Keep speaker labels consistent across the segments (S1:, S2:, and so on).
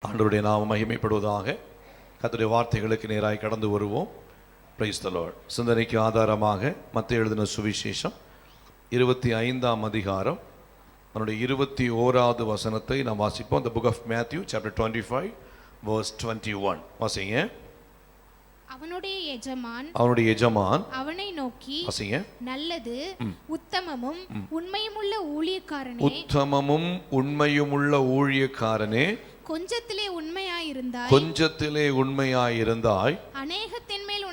S1: ஆண்டவருடைய நாமம் மகிமைப்படுவதாக. கர்த்தருடைய வார்த்தைகளுக்கு நேராய் கடந்து வருவோம். Price the Lord. சிந்தனைக்கு ஆதாரமாக மத்தேயு எழுதின சுவிசேஷம் 25ஆம் அதிகாரம் அதனுடைய 21வது வசனத்தை நாம் வாசிப்போம். The book of Matthew chapter 25 verse 21 வாசிங்க.
S2: அவனுடைய எஜமான் அவனை நோக்கி,
S1: வாசிங்க.
S2: நல்லது உத்தமமும் உண்மையுமுள்ள ஊழியக்காரனே, கொஞ்சத்திலே உண்மையாயிருந்தாய்
S1: அநேகத்தின் மேல்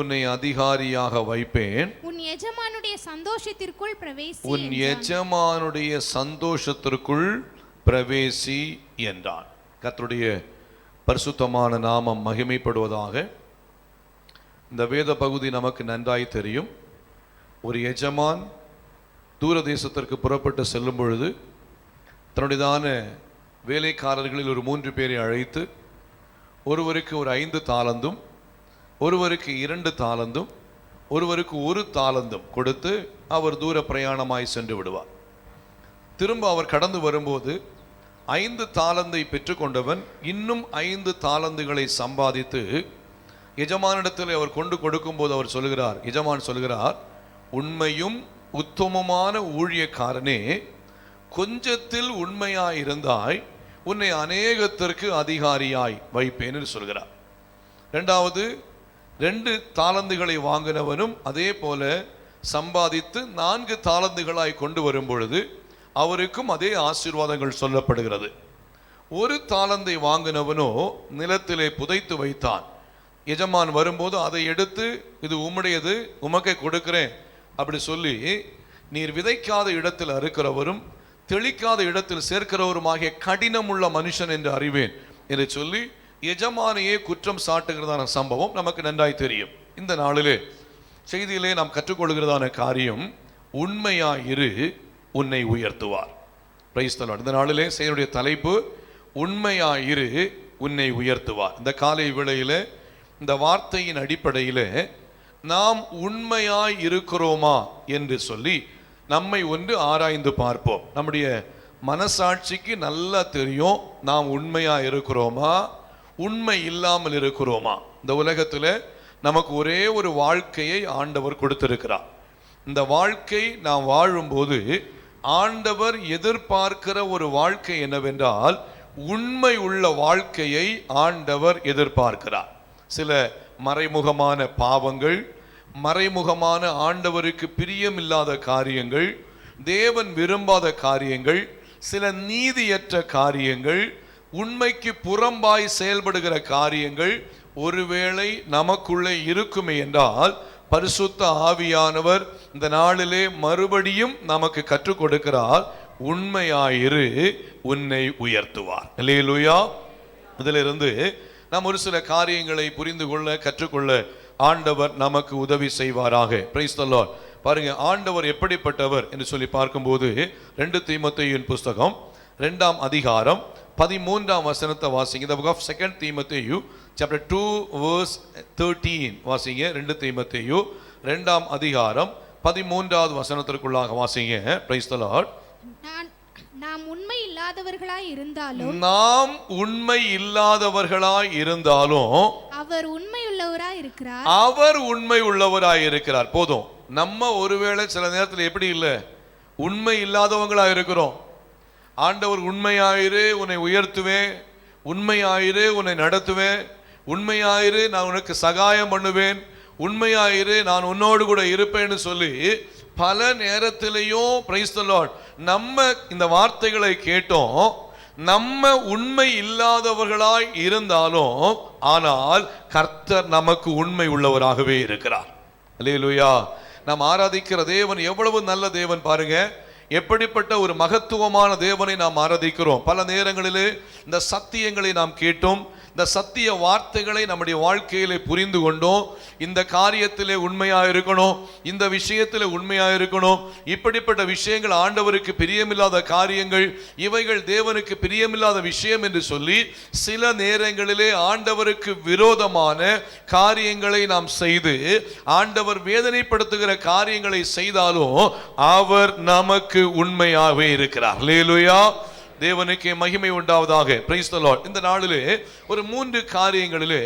S1: உன்னை அதிகாரியாக வைப்பேன்.
S2: உன் எஜமானுடைய
S1: சந்தோஷத்திற்குள் பிரவேசி என்றான். கர்த்தருடைய பரிசுத்தமான நாமம் மகிமைப்படுவதாக. இந்த வேத பகுதி நமக்கு நன்றாய் தெரியும். ஒரு எஜமான் தூர தேசத்திற்கு புறப்பட்டு செல்லும் பொழுது தன்னுடையதான வேலைக்காரர்களில் ஒரு 3 பேரை அழைத்து, ஒருவருக்கு ஒரு 5 தாலந்தும், ஒருவருக்கு 2 தாலந்தும், ஒருவருக்கு 1 தாலந்தும் கொடுத்து அவர் தூர பிரயாணமாய் சென்று விடுவார். திரும்ப அவர் கடந்து வரும்போது 5 தாலந்தை பெற்றுக்கொண்டவன் இன்னும் 5 தாலந்துகளை சம்பாதித்து எஜமானிடத்தில் அவர் கொண்டு கொடுக்கும்போது அவர் சொல்லுகிறார், எஜமான் சொல்லுகிறார், உண்மையும் உத்தமமான ஊழியக்காரனே, கொஞ்சத்தில் உண்மையாயிருந்தாய், உன்னை அநேகத்திற்கு அதிகாரியாய் வைப்பேன் என்று சொல்கிறார். இரண்டாவது 2 தாலந்துகளை வாங்கினவனும் அதே போல சம்பாதித்து 4 தாலந்துகளாய் கொண்டு வரும் பொழுது அவருக்கும் அதே ஆசீர்வாதங்கள் சொல்லப்படுகிறது. 1 தாலந்தை வாங்கினவனோ நிலத்திலே புதைத்து வைத்தான். எஜமான் வரும்போது அதை எடுத்து, இது உம்முடையது, உமக்கே கொடுக்கிறேன் அப்படி சொல்லி, நீர் விதைக்காத இடத்தில் அறுக்கிறவரும் தெளிக்காத இடத்தில் சேர்க்கிறவருமாகிய கடினமுள்ள மனுஷன் என்று அறிவேன் என்று சொல்லி எஜமானையே குற்றம் சாட்டுகிறதான சம்பவம் நமக்கு நன்றாய் தெரியும். இந்த நாளிலே செய்தியிலே நாம் கற்றுக்கொள்கிறதான காரியம், உண்மையாயிரு, உன்னை உயர்த்துவார். Price the Lord. இந்த நாளிலே செய்தியுடைய தலைப்பு, உண்மையாயிரு, உன்னை உயர்த்துவார். இந்த காலை வேளையிலே இந்த வார்த்தையின் அடிப்படையிலே நாம் உண்மையாய் இருக்கிறோமா என்று சொல்லி நம்மை ஒன்று ஆராய்ந்து பார்ப்போம். நம்முடைய மனசாட்சிக்கு நல்லா தெரியும் நாம் உண்மையா இருக்கிறோமா, உண்மை இல்லாமல் இருக்கிறோமா. இந்த உலகத்தில் நமக்கு ஒரே ஒரு வாழ்க்கையை ஆண்டவர் கொடுத்திருக்கிறார். இந்த வாழ்க்கை நாம் வாழும்போது ஆண்டவர் எதிர்பார்க்கிற ஒரு வாழ்க்கை என்னவென்றால், உண்மை உள்ள வாழ்க்கையை ஆண்டவர் எதிர்பார்க்கிறார். சில மறைமுகமான பாவங்கள், மறைமுகமான ஆண்டவருக்கு பிரியமில்லாத காரியங்கள், தேவன் விரும்பாத காரியங்கள், சில நீதியற்ற காரியங்கள், உண்மைக்கு புறம்பாய் செயல்படுகிற காரியங்கள் ஒருவேளை நமக்குள்ளே இருக்குமே என்றால், பரிசுத்த ஆவியானவர் இந்த நாளிலே மறுபடியும் நமக்கு கற்றுக் கொடுக்கிறார், உண்மையாயிரு, உன்னை உயர்த்துவார். அல்லேலூயா. இதிலிருந்து நாம் ஒரு சில காரியங்களை புரிந்து கொள்ள, கற்றுக்கொள்ள ஆண்டவர் நமக்கு உதவி செய்வாராக. Price the Lord. பாருங்க, ஆண்டவர் எப்படிப்பட்டவர் என்று சொல்லி பார்க்கும்போது 2 தீமோத்தேயுவின் புஸ்தகம் 2ஆம் அதிகாரம் 13ஆம் வசனத்தை வாசிங்க. The book of 2 Timothy chapter 2 verse 13 வாசிங்க. 2 தீமோத்தேயு 2ஆம் அதிகாரம் 13வது வசனத்திற்குள்ளாக வாசிங்க. Price the Lord.
S2: நாம் உண்மை இல்லாதவர்களாய்
S1: இருந்தாலும்
S2: அவர்
S1: உண்மை உள்ளவராய் இருக்கிறார். போதும். நம்ம ஒருவேளை சில நேரத்தில் எப்படி இல்லை, உண்மை இல்லாதவங்களா இருக்கிறோம். ஆண்டவர் உண்மையாயிரு, உன்னை உயர்த்துவேன், உண்மையாயிரு, உன்னை நடத்துவேன், உண்மையாயிரு, நான் உனக்கு சகாயம் பண்ணுவேன், உண்மையாயிரு, நான் உன்னோடு கூட இருப்பேன்னு சொல்லி பல நேரத்திலேயும் பிரைஸ் தி லார்ட் நம்ம இந்த வார்த்தைகளை கேட்டோம். நம்ம உண்மை இல்லாதவர்களாய் இருந்தாலும் ஆனால் கர்த்தர் நமக்கு உண்மை உள்ளவராகவே இருக்கிறார். அல்லேலூயா. நாம் ஆராதிக்கிற தேவன் எவ்வளவு நல்ல தேவன் பாருங்க. எப்படிப்பட்ட ஒரு மகத்துவமான தேவனை நாம் ஆராதிக்கிறோம். பல நேரங்களிலே இந்த சத்தியங்களை நாம் கேட்டோம், இந்த சத்திய வார்த்தைகளை நம்முடைய வாழ்க்கையிலே புரிந்து கொண்டோம். இந்த காரியத்திலே உண்மையாக இருக்கணும், இந்த விஷயத்திலே உண்மையாக இருக்கணும், இப்படிப்பட்ட விஷயங்கள் ஆண்டவருக்கு பிரியமில்லாத காரியங்கள், இவைகள் தேவனுக்கு பிரியமில்லாத விஷயம் என்று சொல்லி சில நேரங்களிலே ஆண்டவருக்கு விரோதமான காரியங்களை நாம் செய்து ஆண்டவர் வேதனைப்படுத்துகிற காரியங்களை செய்தாலும் அவர் நமக்கு உண்மையாகவே இருக்கிறார். அல்லேலூயா. தேவனுக்கே மகிமை உண்டாவதாக. Price the Lord. இந்த நாளிலே ஒரு 3 காரியங்களிலே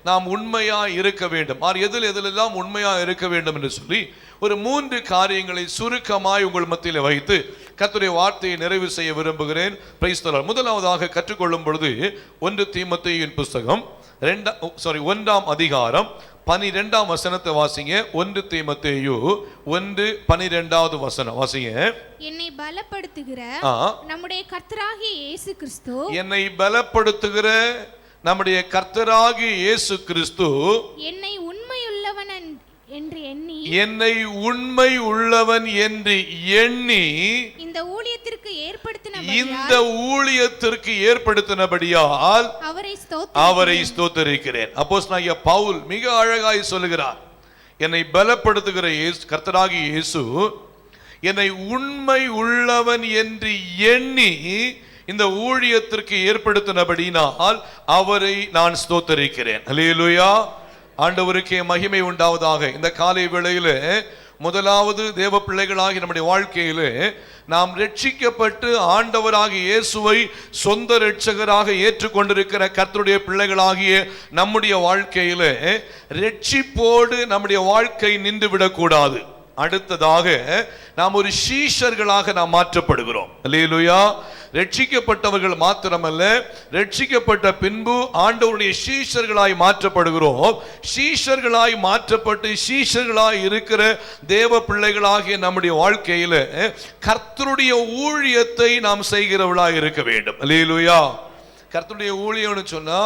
S1: நாம் உண்மையா இருக்க வேண்டும். எதிலெல்லாம் உண்மையா இருக்க வேண்டும் என்று சொல்லி ஒரு 3 காரியங்களை சுருக்கமாய் உங்கள் மத்தியிலே வைத்து கர்த்தருடைய வார்த்தையை நிறைவு செய்ய விரும்புகிறேன். Price the Lord. முதலாவதாக கற்றுக்கொள்ளும் பொழுது 1 தீமோத்தேயுவின் புத்தகம் 1ஆம் அதிகாரம் 12ஆம் வசனத்தை வாசிங்க. 1 தீமோத்தேயு 1:12 வசனம் வாசிங்க.
S2: என்னை பலப்படுத்துகிற நம்முடைய கர்த்தராகிய இயேசு கிறிஸ்து,
S1: என்னை பலப்படுத்துகிற நம்முடைய கர்த்தராகிய இயேசு கிறிஸ்து
S2: என்னை உண்மையுள்ளவன் என்று எண்ணி இந்த ஊழியத்திற்கு ஏற்படுத்தினபடியால் அவரை ஸ்தோத்திரிக்கிறேன். அப்போஸ்தலனாகிய பவுல் மிக அழகாய் சொல்லுகிறார், என்னை பலப்படுத்துகிற கர்த்தராகிய இயேசு என்னை உண்மை உள்ளவன் என்று எண்ணி இந்த ஊழியத்திற்கு ஏற்படுத்தினபடினால் அவரை நான் ஸ்தோத்திரிக்கிறேன். அல்லேலூயா. ஆண்டவருக்கே மகிமை உண்டாவதாக. இந்த காலை வேளையிலே முதலாவது தேவ பிள்ளைகளாகி நம்முடைய வாழ்க்கையிலே நாம் ரட்சிக்கப்பட்டு ஆண்டவராகிய இயேசுவை சொந்த இரட்சகராக ஏற்றுக்கொண்டிருக்கிற கர்த்தருடைய பிள்ளைகளாகிய நம்முடைய வாழ்க்கையிலே ரட்சிப்போடு நம்முடைய வாழ்க்கை நின்று விடக்கூடாது. அடுத்ததாக நாம் ஒரு சீஷர்களாக நாம் மாற்றப்படுகிறோம். அல்லேலூயா. ரட்சிக்கப்பட்டவர்கள் மாத்திரமல்ல, ரட்சிக்கப்பட்ட பின்பு ஆண்டவருடைய சீஷர்களாய் மாற்றப்படுகிறோம். சீஷர்களாய் மாற்றப்பட்டு சீஷர்களாய் இருக்கிற தேவ பிள்ளைகளாகிய நம்முடைய வாழ்க்கையில கர்த்தருடைய ஊழியத்தை நாம் செய்கிறவர்களாய் இருக்க வேண்டும். அல்லேலூயா. கர்த்தருடைய ஊழியம்னு சொன்னா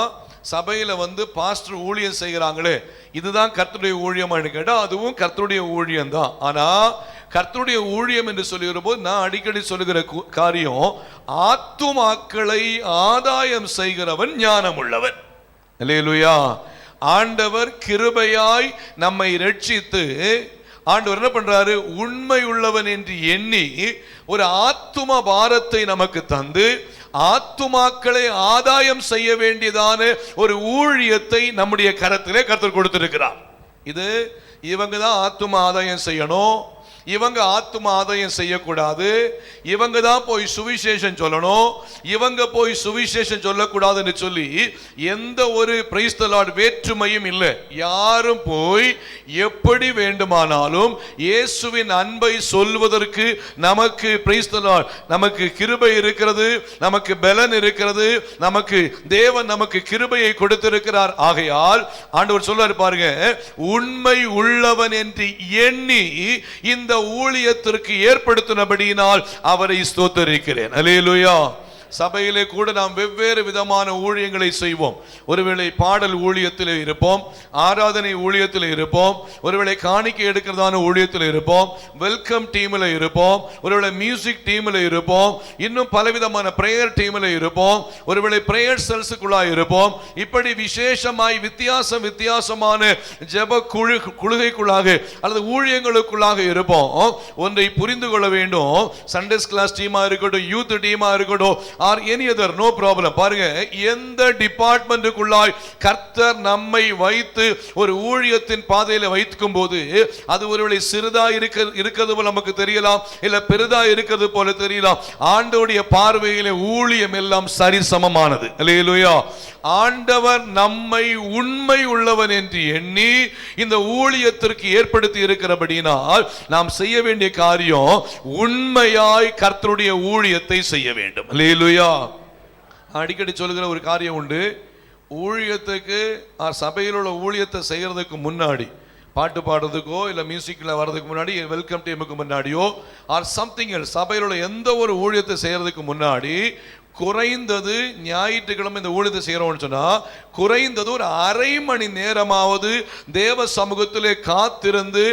S2: சபையில பாஸ்டர் ஊழியம் செய்கிறாங்களே, இதுதான் கர்த்தருடைய ஊழியமானு கேட்டா அதுவும் கர்த்தருடைய ஊழியம் தான். ஆனா கர்த்தருடைய ஊழியம் என்று சொல்லுகிற போது நான் அடிக்கடி சொல்லுகிற காரியம், ஆத்துமாக்களை ஆதாயம் செய்கிறவன் ஞானம் உள்ளவன். அல்லேலூயா. ஆண்டவர் கிருபையாய் நம்மை ரட்சித்து ஆண்டவர் என்ன பண்றாரு, உண்மை உள்ளவன் என்று எண்ணி ஒரு ஆத்தும பாரத்தை நமக்கு தந்து ஆத்துமாக்களை ஆதாயம் செய்ய வேண்டியதான ஒரு ஊழியத்தை நம்முடைய கரத்திலே கர்த்தர் கொடுத்திருக்கிறார். இது இவங்க தான் ஆத்தும ஆதாயம் செய்யணும், இவங்க ஆத்தும ஆதாயம் செய்யக்கூடாது, இவங்க தான் போய் சுவிசேஷம் சொல்லணும், இவங்க போய் சுவிசேஷம் சொல்லக்கூடாதுன்னு சொல்லி எந்த ஒரு பிரைஸ் தி லார்ட் வேற்றுமையும் இல்லை. யாரும் போய் எப்படி வேண்டுமானாலும் இயேசுவின் அன்பை சொல்வதற்கு நமக்கு பிரைஸ் தி லார்ட் நமக்கு கிருபை இருக்கிறது, நமக்கு பலன் இருக்கிறது, நமக்கு தேவன் நமக்கு கிருபையை கொடுத்திருக்கிறார். ஆகையால் ஆண்டவர் சொல்றாரு பாருங்க, உண்மை உள்ளவன் என்று எண்ணி இந்த ஊழியத்திற்கு ஏற்படுத்தினபடியினால் அவரை ஸ்தோத்திரிக்கிறேன். அல்லேலூயா. சபையிலே கூட நாம் வெவ்வேறு விதமான ஊழியங்களை செய்வோம். ஒருவேளை பாடல் ஊழியத்தில் இருப்போம், ஆராதனை ஊழியத்தில் இருப்போம், ஒருவேளை காணிக்கை எடுக்கிறதான ஊழியத்தில் இருப்போம், வெல்கம் டீமில் இருப்போம், ஒருவேளை மியூசிக் டீமில் இருப்போம், இன்னும் பலவிதமான பிரேயர் டீமில் இருப்போம், ஒருவேளை பிரேயர் செல்ஸுக்குள்ளாக இருப்போம். இப்படி விசேஷமாய் வித்தியாசமான ஜெப குழுகைக்குள்ளாக அல்லது ஊழியங்களுக்குள்ளாக இருப்போம். ஒன்றை புரிந்து கொள்ள வேண்டும், சண்டேஸ் கிளாஸ் டீமா இருக்கட்டும், யூத் டீமா இருக்கட்டும், or any other, no problem. பாருங்க, எந்த டிபார்ட்மெண்ட்டுக்குள்ளாய் கர்த்தர் நம்மை வைத்து ஒரு ஊழியத்தின் பாதையில வைத்துக்கும் போது அது ஒருவேளை சிறிதா இருக்கிறது போல நமக்கு தெரியலாம், இல்ல பெரிதா இருக்கிறது போல தெரியலாம். ஆண்டவருடைய பார்வையிலே ஊழியம் எல்லாம் சரிசமமானது. அல்லேலூயா. ஆண்டவர் நம்மை உண்மை உள்ளவன் என்று எண்ணி இந்த ஊழியத்திற்கு ஏற்படுத்தி இருக்கிறபடினால் நாம் செய்ய வேண்டிய காரியம் உண்மையாய் கர்த்தருடைய ஊழியத்தை செய்ய வேண்டும். அல்லேலூயா. அடிக்கடி சொல்லுகிற ஒரு காரியம் உண்டு, ஊழியத்துக்கு சபையில் உள்ள ஊழியத்தை செய்யறதுக்கு முன்னாடி, பாட்டு பாடுறதுக்கோ இல்லை மியூசிக்கில் வர்றதுக்கு முன்னாடி, வெல்கம் டீமுக்கு முன்னாடியோ ஆர் சம்திங் எல்ஸ், சபையில் உள்ள எந்த ஒரு ஊழியத்தை செய்யறதுக்கு முன்னாடி குறைந்தது ஞாயிற்றுக்கிழமை இந்த ஊழியத்தை செய்யறோம்னு சொன்னா குறைந்தது ஒரு அரை மணி நேரமாவது தேவ சமூகத்திலே காத்திருந்து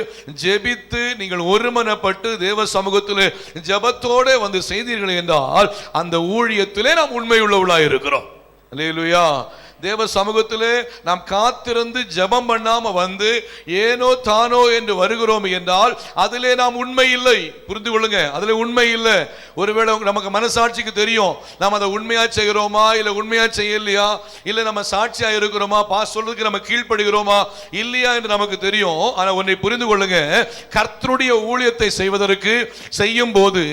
S2: ஜெபித்து நீங்கள் ஒருமனப்பட்டு தேவ சமூகத்திலே ஜெபத்தோடு செய்தீர்கள் என்றால் அந்த ஊழியத்திலே நாம் உண்மை உள்ளவர்களாக இருக்கிறோம். அல்லேலூயா. தேவ சமூகத்திலே நாம் காத்திருந்து ஜெபம் பண்ணாம வந்து ஏனோ தானோ என்று வருகிறோம் என்றால் அதிலே நாம் உண்மை இல்லை. புரிந்து கொள்ளுங்க, அதிலே உண்மை இல்லை. ஒருவேளை நமக்கு மனசாட்சிக்கு தெரியும் நாம் அதை உண்மையா செய்கிறோமா இல்ல உண்மையா செய்யலையா, இல்ல நம்ம சாட்சியா இருக்கிறோமா, பாஸ் சொல்றதுக்கு நம்ம கீழ்ப்படுகிறோமா இல்லையா என்று நமக்கு தெரியும். ஆனா ஒன்றை புரிந்து கொள்ளுங்க, கர்த்தருடைய ஊழியத்தை செய்வதற்கு செய்யும் போது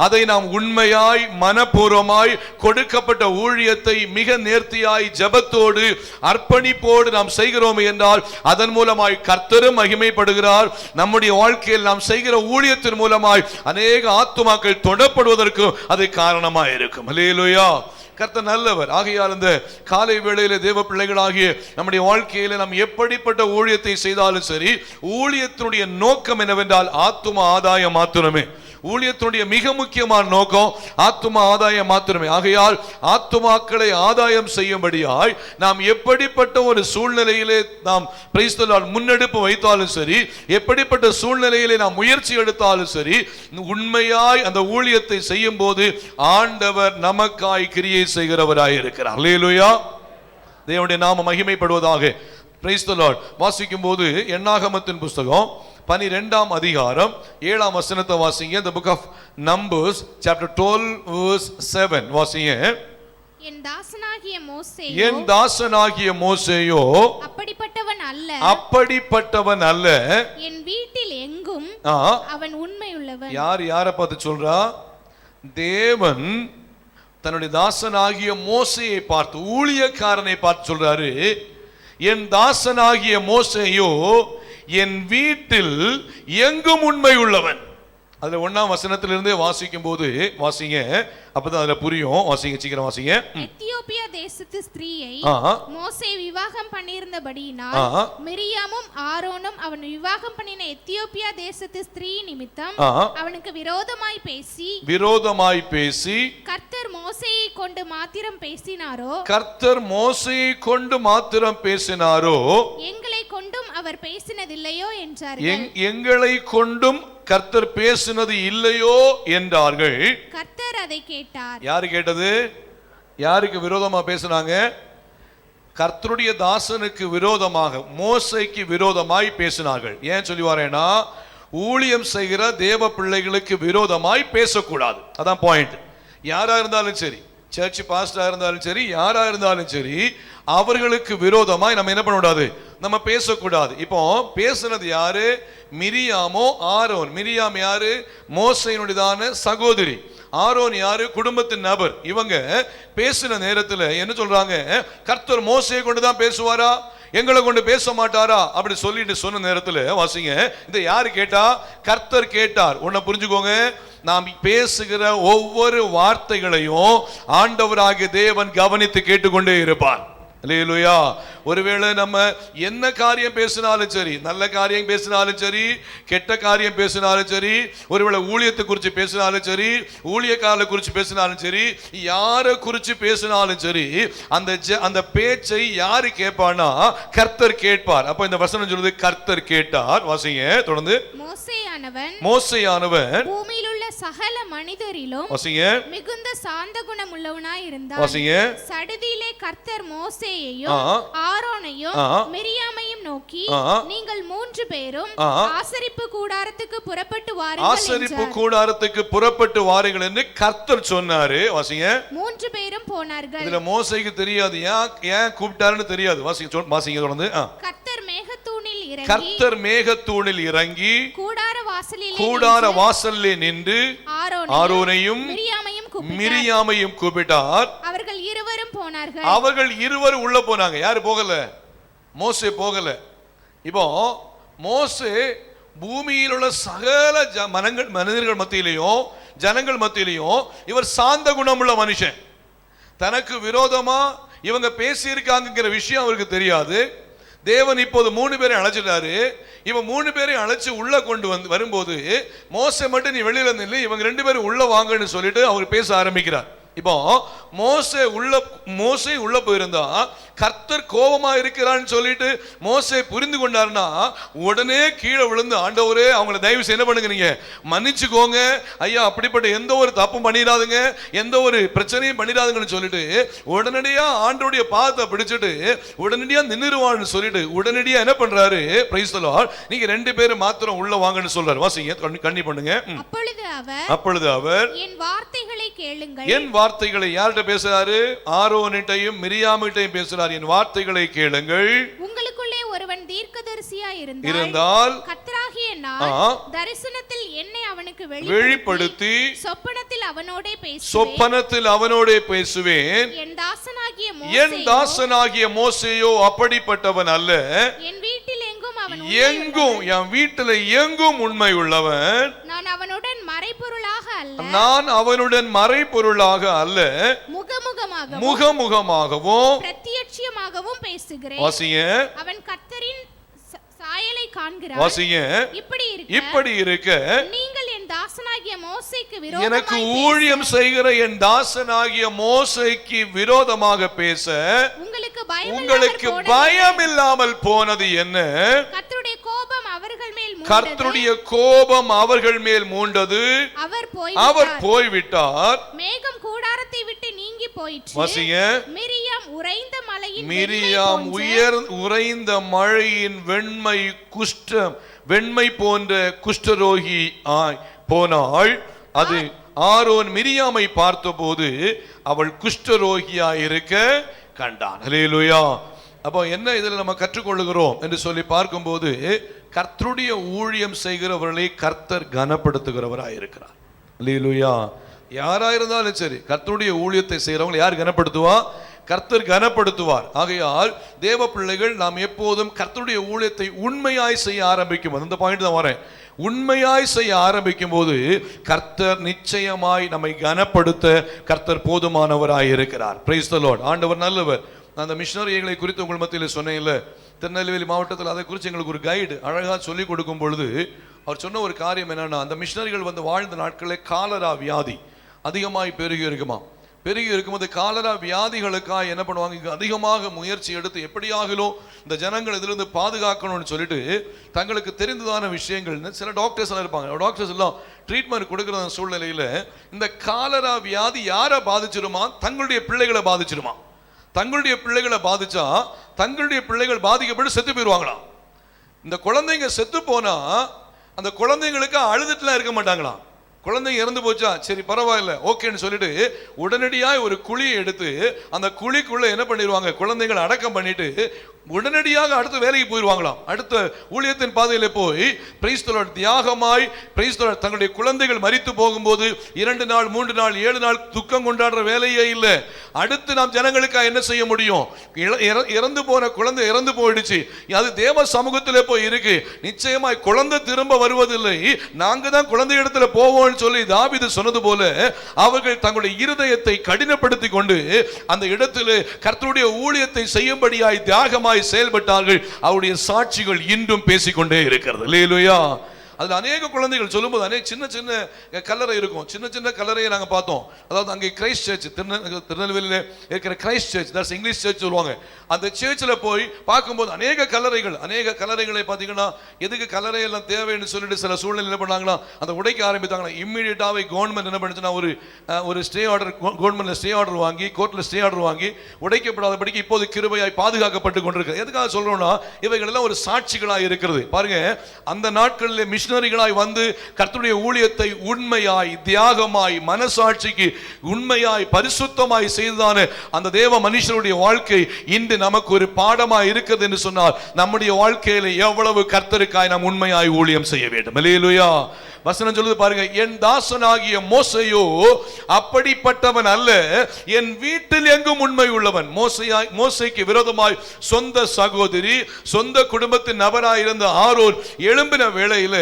S2: அதை நாம் உண்மையாய் மனப்பூர்வமாய் கொடுக்கப்பட்ட ஊழியத்தை மிக நேர்த்தியாய் ஜெபத்தோடு அர்ப்பணிப்போடு நாம் செய்கிறோம் என்றால் அதன் மூலமாய் கர்த்தரும் மகிமைப்படுகிறார். நம்முடைய வாழ்க்கையில் நாம் செய்கிற ஊழியத்தின் மூலமாய் அநேக ஆத்துமாக்கள் தொடப்படுவதற்கு அது காரணமாக இருக்கும். அல்லேலூயா. கர்த்தர் நல்லவர். ஆகையால் இந்த காலை வேளையில தேவ பிள்ளைகளாகிய நம்முடைய வாழ்க்கையில நாம் எப்படிப்பட்ட ஊழியத்தை செய்தாலும் சரி, ஊழியத்தினுடைய நோக்கம் என்னவென்றால் ஆத்தும ஆதாயம் மாத்திரமே. ஊழியத்தினுடைய மிக முக்கியமான நோக்கம் ஆத்தும ஆதாயம் மாத்திரமே. ஆகையால் ஆத்துமாக்களை ஆதாயம் செய்யும்படியாய் நாம் எப்படிப்பட்ட ஒரு சூழ்நிலையிலே நாம் பிரைஸ் தி லார்ட் முன்னெடுப்பு வைத்தாலும் சரி, எப்படிப்பட்ட சூழ்நிலையிலே நாம் முயற்சி எடுத்தாலும் சரி, உண்மையாய் அந்த ஊழியத்தை செய்யும் போது ஆண்டவர் நமக்காய் கிரியை செய்கிறவராய் இருக்கிறார். அல்லேலூயா. தேவனுடைய நாமம் மகிமைப்படுவதாக. Price the Lord. வாசிக்கும் போது என்னாகமத்தின் புஸ்தகம் 12ஆம் அதிகாரம் 7ஆம் வசனத்தை வாசிங்க. The book of Numbers chapter 12 verse 7 வாசிங்க.
S3: என் தாசனாகிய மோசேயோ அப்படிப்பட்டவன் அல்ல, என் வீட்டில் எங்கும் அவன் உண்மையுள்ளவன்.
S2: யாரை பார்த்து சொல்றா? தேவன் தன்னுடைய தாசனாகிய மோசேயை பார்த்து, ஊழியக்காரனை பார்த்து சொல்றாரு, என் தாசனாகிய மோசேயோ என் வீட்டில் எங்கும் உண்மை உள்ளவன். அதுல 1ஆம் வசனத்திலிருந்தே வாசிக்கும் போது வாசிங்க, அப்பதான் அதுல புரியும். வாசிங்க, சீக்கிரம் வாசிங்க.
S3: எத்தியோப்பியா தேசத்து ஸ்திரீயை மோசே விவாகம் பண்ணியிருந்தபடியினால் மிரியாமும் ஆரோனும் அவன் விவாகம் பண்ணின எத்தியோப்பியா தேசத்து ஸ்திரீ நிமித்தம் அவனுக்கு விரோதமாய் பேசி கர்த்தர் மோசேயை கொண்டு மாத்திரம் பேசினாரோ எங்களை கொண்டும் அவர் பேசினதில்லையோ என்றார்கள்.
S2: எங்களை கொண்டும் கர்த்தர் பேசினது இல்லையோ என்றார்கள்.
S3: கர்த்தர் அதை கேட்டார்.
S2: யாரு கேட்டது? யாருக்கு விரோதமா பேசினாங்க? கர்த்தருடைய தாசனுக்கு விரோதமாக, மோசேக்கு விரோதமாய் பேசினார்கள். ஏன் சொல்லி வரேன்னா, ஊழியம் செய்கிற தேவ பிள்ளைகளுக்கு விரோதமாய் பேசக்கூடாது. அதான் பாயிண்ட். யாரா இருந்தாலும் சரி, சர்ச் பாஸ்டரா இருந்தாலும் சரி, யாரா இருந்தாலும் சரி, அவர்களுக்கு விரோதமாய் நம்ம என்ன பண்ணக்கூடாது? நம்ம பேசக்கூடாது. இப்போ பேசுனது யாரு? மிரியாமோ ஆரோன். மிரியாம் யாரு? மோசேயினுடையதான சகோதரி. ஆரோன் யாரு? குடும்பத்தின் நபர். இவங்க பேசின நேரத்தில் என்ன சொல்றாங்க? கர்த்தர் மோசேயை கொண்டு தான் பேசுவாரா, எங்களை கொண்டு பேச மாட்டாரா அப்படி சொல்லிட்டு சொன்ன நேரத்தில் வாசிங்க, இதை யாரு கேட்டா? கர்த்தர் கேட்டார். உன்னை புரிஞ்சுக்கோங்க, நாம் பேசுகிற ஒவ்வொரு வார்த்தைகளையும் ஆண்டவராகிய தேவன் கவனித்து கேட்டுக்கொண்டே இருப்பார். அல்லேலூயா. ஒருவேளை நம்ம என்ன காரியம் பேசினாலும் சரி, நல்ல காரியம் பேசினாலும் சரி, கெட்ட காரியம் பேசினாலும் சரி, ஒருவேளை ஊழியத்தை குறித்து பேசினாலும் சரி, ஊழியக்காரரை குறித்து பேசினாலும் சரி, யாரை குறித்து பேசினாலும் சரி, அந்த பேச்சை யாரு கேட்பானா? கர்த்தர் கேட்பார். அப்ப இந்த வசனம் சொல்லுது, கர்த்தர் கேட்டார். வாசிங்க தொடர்ந்து. மோசேயானவன்
S3: பூமியில் உள்ள சகல மனிதரிலும்
S2: வாசிங்க
S3: மிகுந்த சாந்த குணம் உள்ளவனாய் இருந்தார்.
S2: வாசிங்க.
S3: சடுதியிலே கர்த்தர் மோசேயையும் ஆரோனையும் மிரியாமையும் நோக்கி, நீங்கள் 3 பேரும் ஆசரிப்பு கூடாரத்துக்கு புறப்பட்டு வாருங்கள் என்று கர்த்தர் சொன்னாரு. வாசிங்க. 3 பேரும் போனார்கள்.
S2: இதுல மோசேக்கு தெரியாது, ஏன் கூப்பிட்டாருன்னு தெரியாது. வாசிங்க தொடர்ந்து. கர்த்தர் மேகத்தூணில் இறங்கி கூடார வாசலிலே நின்று ஆரோனையும் மிரியாமையும் கூப்பிட்டார்.
S3: அவர்கள் இருவரும் போனார்கள்.
S2: அவர்கள் இருவரும் உள்ள போனாங்க. யாரு போகல? மோசே போகல. இப்போ மோசே பூமியில் உள்ள சகல மனிதர்கள் மத்தியிலையும் ஜனங்கள் மத்தியிலையும் இவர் சாந்த குணமுள்ள மனுஷன். தனக்கு விரோதமா இவங்க பேசி இருக்காங்கிற விஷயம் அவருக்கு தெரியாது. தேவன் இப்போது 3 பேரை அழைச்சிட்டாரு. இவன் 3 பேரை அழைச்சு உள்ள கொண்டு வரும்போது மோசே மட்டும் நீ வெளியில நில்லு, இவங்க 2 பேரும் உள்ள வாங்கன்னு சொல்லிட்டு அவர் பேச ஆரம்பிக்கிறார். இப்போ மோசே உள்ள போயிருந்தா கர்த்தர் கோபமா இருக்கிறான்னு சொல்லிட்டு மோசே புரிந்து கொண்டார்னா உடனே கீழே விழுந்து, ஆண்டவரே அவங்களை தயவு செய்து என்ன பண்ணுங்க, நீங்க மன்னிச்சுக்கோங்க ஐயா, அப்படிப்பட்ட எந்த ஒரு தப்பும் பண்ணிடாதுங்க, எந்த ஒரு பிரச்சனையும் பண்ணிடாதுங்கன்னு சொல்லிட்டு உடனடியா ஆண்டவருடைய பாதத்தை பிடிச்சிட்டு உடனடியா நின்னுருவான்னு சொல்லிட்டு உடனடியா என்ன பண்றாரு, பிரைஸ் தி லார்ட், நீங்க 2 பேரும் மாத்திரம் உள்ள வாங்கன்னு சொல்றாரு. வாசிங்க, கண்ணி பண்ணுங்க. அப்பொழுது அவர் என் வார்த்தைகளை யார்கிட்ட பேசுறாரு, ஆரோனிட்டையும் மிரியாமிட்டையும் பேசுறார். என் வார்த்தைகளை கேளுங்கள்.
S3: உங்களுக்குள்ளே ஒருவன் தீர்க்கதரிசியாய்
S2: இருந்தால்
S3: கர்த்தராகிய நான் தரிசனத்தில் என்னை அவனுக்கு வெளிப்படுத்தி சொப்பனத்தில் அவனோடே பேசுவேன். என் தாசனாகிய மோசேயோ அப்படிப்பட்டவன் அல்ல. என் வீட்டில் எங்கும் உண்மை உள்ளவன். நான் அவனுடன் மறைபொருளாக அல்ல, முகமுகமாகவும் பிரத்யட்சமாகவும் பேசுகிறேன். அவன் கர்த்தரின் சாயலை காண்கிறார்.
S2: இப்படி இருக்க
S3: நீங்கள் என் தாசனாகிய மோசேக்கு
S2: எனக்கு ஊழியம் செய்கிற என் தாசனாகிய மோசேக்கு விரோதமாக பேச உங்களுக்கு பயம் இல்லாமல் போனது என்ன? கர்த்தருடைய கோபம் அவர்கள் மேல் மூண்டது. அவர் போய்விட்டார்.
S3: மேகம் கூடாரத்தை விட்டு நீங்கி போயிற்று.
S2: மிரியாம் உறைந்த மழையின் வெண்மை போன்ற குஷ்டரோகி போனாள். அது ஆரோன் மிரியாமை பார்த்தபோது அவள் குஷ்டரோகியாய் இருக்க கண்டான். ஹல்லேலூயா. அப்போ என்ன இதுல நம்ம கற்றுக்கொள்ளுகிறோம் என்று சொல்லி பார்க்கும்போது, கர்த்தருடைய ஊழியம் செய்கிறவர்களை கர்த்தர் கனப்படுத்துகிறவராய் இருக்கிறார். ஹல்லேலூயா. யாரா இருந்தாலும் சரி, கர்த்தருடைய ஊழியத்தை செய்கிறவங்களை யார் கனப்படுத்துவா? கர்த்தர் கனப்படுத்துவார். ஆகையால் தேவ பிள்ளைகள் நாம் எப்போதும் கர்த்தருடைய ஊழியத்தை உண்மையாய் செய்ய ஆரம்பிக்கும். அந்த பாயிண்ட் தான் வரேன். உண்மையாய் செய்ய ஆரம்பிக்கும் போது கர்த்தர் நிச்சயமாய் நம்மை கனப்படுத்த கர்த்தர் போதுமானவராய் இருக்கிறார். Price the Lord. ஆண்டவர் நல்லவர். நான் அந்த மிஷனரிகளை குறித்து உங்கள் மத்தியில் சொன்னேன்ல, திருநெல்வேலி மாவட்டத்தில் அதை குறித்து எங்களுக்கு ஒரு கைடு அழகாக சொல்லிக் கொடுக்கும் பொழுது அவர் சொன்ன ஒரு காரியம் என்னன்னா, அந்த மிஷனரிகள் வந்து வாழ்ந்த நாட்களில் காலரா வியாதி அதிகமாய் பெருகி இருக்கும்போது காலரா வியாதிகளுக்காக என்ன பண்ணுவாங்க, அதிகமாக முயற்சி எடுத்து எப்படியாகலும் இந்த ஜனங்கள் இதிலிருந்து பாதுகாக்கணும்னு சொல்லிட்டு தங்களுக்கு தெரிந்ததான விஷயங்கள், சில டாக்டர்ஸ் எல்லாம் இருப்பாங்க, டாக்டர்ஸ் எல்லாம் ட்ரீட்மெண்ட் கொடுக்குற சூழ்நிலையில இந்த காலரா வியாதி யாரை பாதிச்சிருமா? தங்களுடைய பிள்ளைகளை பாதிச்சிருமா? தங்களுடைய பிள்ளைகளை பாதிச்சா தங்களுடைய பிள்ளைகள் பாதிக்கப்பட்டு செத்து போயிடுவாங்களாம். இந்த குழந்தைங்க செத்து போனா அந்த குழந்தைங்களுக்கு அழுதுட்டுலாம் இருக்க மாட்டாங்களாம். குழந்தைங்க இறந்து போச்சா, சரி பரவாயில்ல ஓகேன்னு சொல்லிட்டு உடனடியாக ஒரு குழியை எடுத்து அந்த குழிக்குள்ள என்ன பண்ணிடுவாங்க, குழந்தைங்களை அடக்கம் பண்ணிட்டு உடனடியாக அடுத்த வேலைக்கு போயிடுவாங்களாம். அடுத்த ஊழியத்தின் பாதையில் போய் பிரைஸ் தி லார்ட் தியாகமாய் பிரைஸ் தி லார்ட் தங்களுடைய குழந்தைகள் மரித்து போகும்போது 2 நாள் 3 நாள் 7 நாள் துக்கம் கொண்டாடுற வேலையே இல்லை. அடுத்து நாம் ஜனங்களுக்காக என்ன செய்ய முடியும்? இறந்து போன குழந்தை இறந்து போயிடுச்சு, அது தேவ சமூகத்திலே போய் இருக்கு, நிச்சயமாய் குழந்தை திரும்ப வருவதில்லை, நாங்க தான் குழந்தை இடத்துல போவோம்னு சொல்லி தாவீது சொன்னது போல அவர்கள் தங்களுடைய இருதயத்தை கடினப்படுத்தி கொண்டு அந்த இடத்துல கர்த்தருடைய ஊழியத்தை செய்யும்படியாய் தியாகமாய் செயல்பட்டார்கள். அவருடைய சாட்சிகள் இன்றும் பேசிக்கொண்டே இருக்கிறது. அல்லேலூயா. அதுல அநேக குழந்தைகள் சொல்லும்போது அநேக சின்ன சின்ன கல்லறை இருக்கும். சின்ன சின்ன கல்லறையை நாங்கள் பார்த்தோம். அதாவது அங்கே கிரைஸ்ட் சர்ச், திருநெல்வேலியில் இருக்கிற Christ church, that's English church சொல்லுவாங்க. அந்த சர்ச்சில் போய் பார்க்கும்போது அநேக கல்லறைகளை பார்த்தீங்கன்னா எதுக்கு கல்லறையெல்லாம் தேவைன்னு சொல்லிட்டு சில சூழ்நிலை என்ன பண்ணாங்களா, அந்த உடைக்க ஆரம்பித்தாங்களா. இம்மிடியட்டாகவே கவர்மெண்ட் என்ன பண்ணுச்சுன்னா ஒரு ஸ்டே ஆர்டர், கவர்மெண்ட்ல ஸ்டே ஆர்டர் வாங்கி, கோர்ட்டில் ஸ்டே ஆர்டர் வாங்கி உடைக்கப்படாதபடிக்கு இப்போது கிருபையாய் பாதுகாக்கப்பட்டு கொண்டிருக்கு. எதுக்காக சொல்றோம்னா இவைகள் எல்லாம் ஒரு சாட்சிகளாக இருக்கிறது. பாருங்க, அந்த நாட்களில் மிஷனரிகளாய் வந்து கர்த்தருடைய ஊழியத்தை உண்மையாய் தியாகமாய் மனசாட்சிக்கு உண்மையாய் பரிசுத்தமாய் செய்ததான அந்த தேவ மனுஷனுடைய வாழ்க்கை இன்று நமக்கு ஒரு பாடமாய் இருக்கிறது என்று சொன்னால் நம்முடைய வாழ்க்கையில எவ்வளவு கர்த்தருக்காய் நாம் உண்மையாய் ஊழியம் செய்ய வேண்டும். அல்லேலூயா. வசனம் சொல்லுது பாருங்க, என் தாசனாகிய மோசேயோ அப்படிப்பட்டவன் அல்ல, என் வீட்டில் எங்கும் உண்மை உள்ளவன். மோசேக்கு விரோதமாய் சொந்த சகோதரி சொந்த குடும்பத்தின் நபராய் இருந்த ஆரோன் எழும்பின வேளையில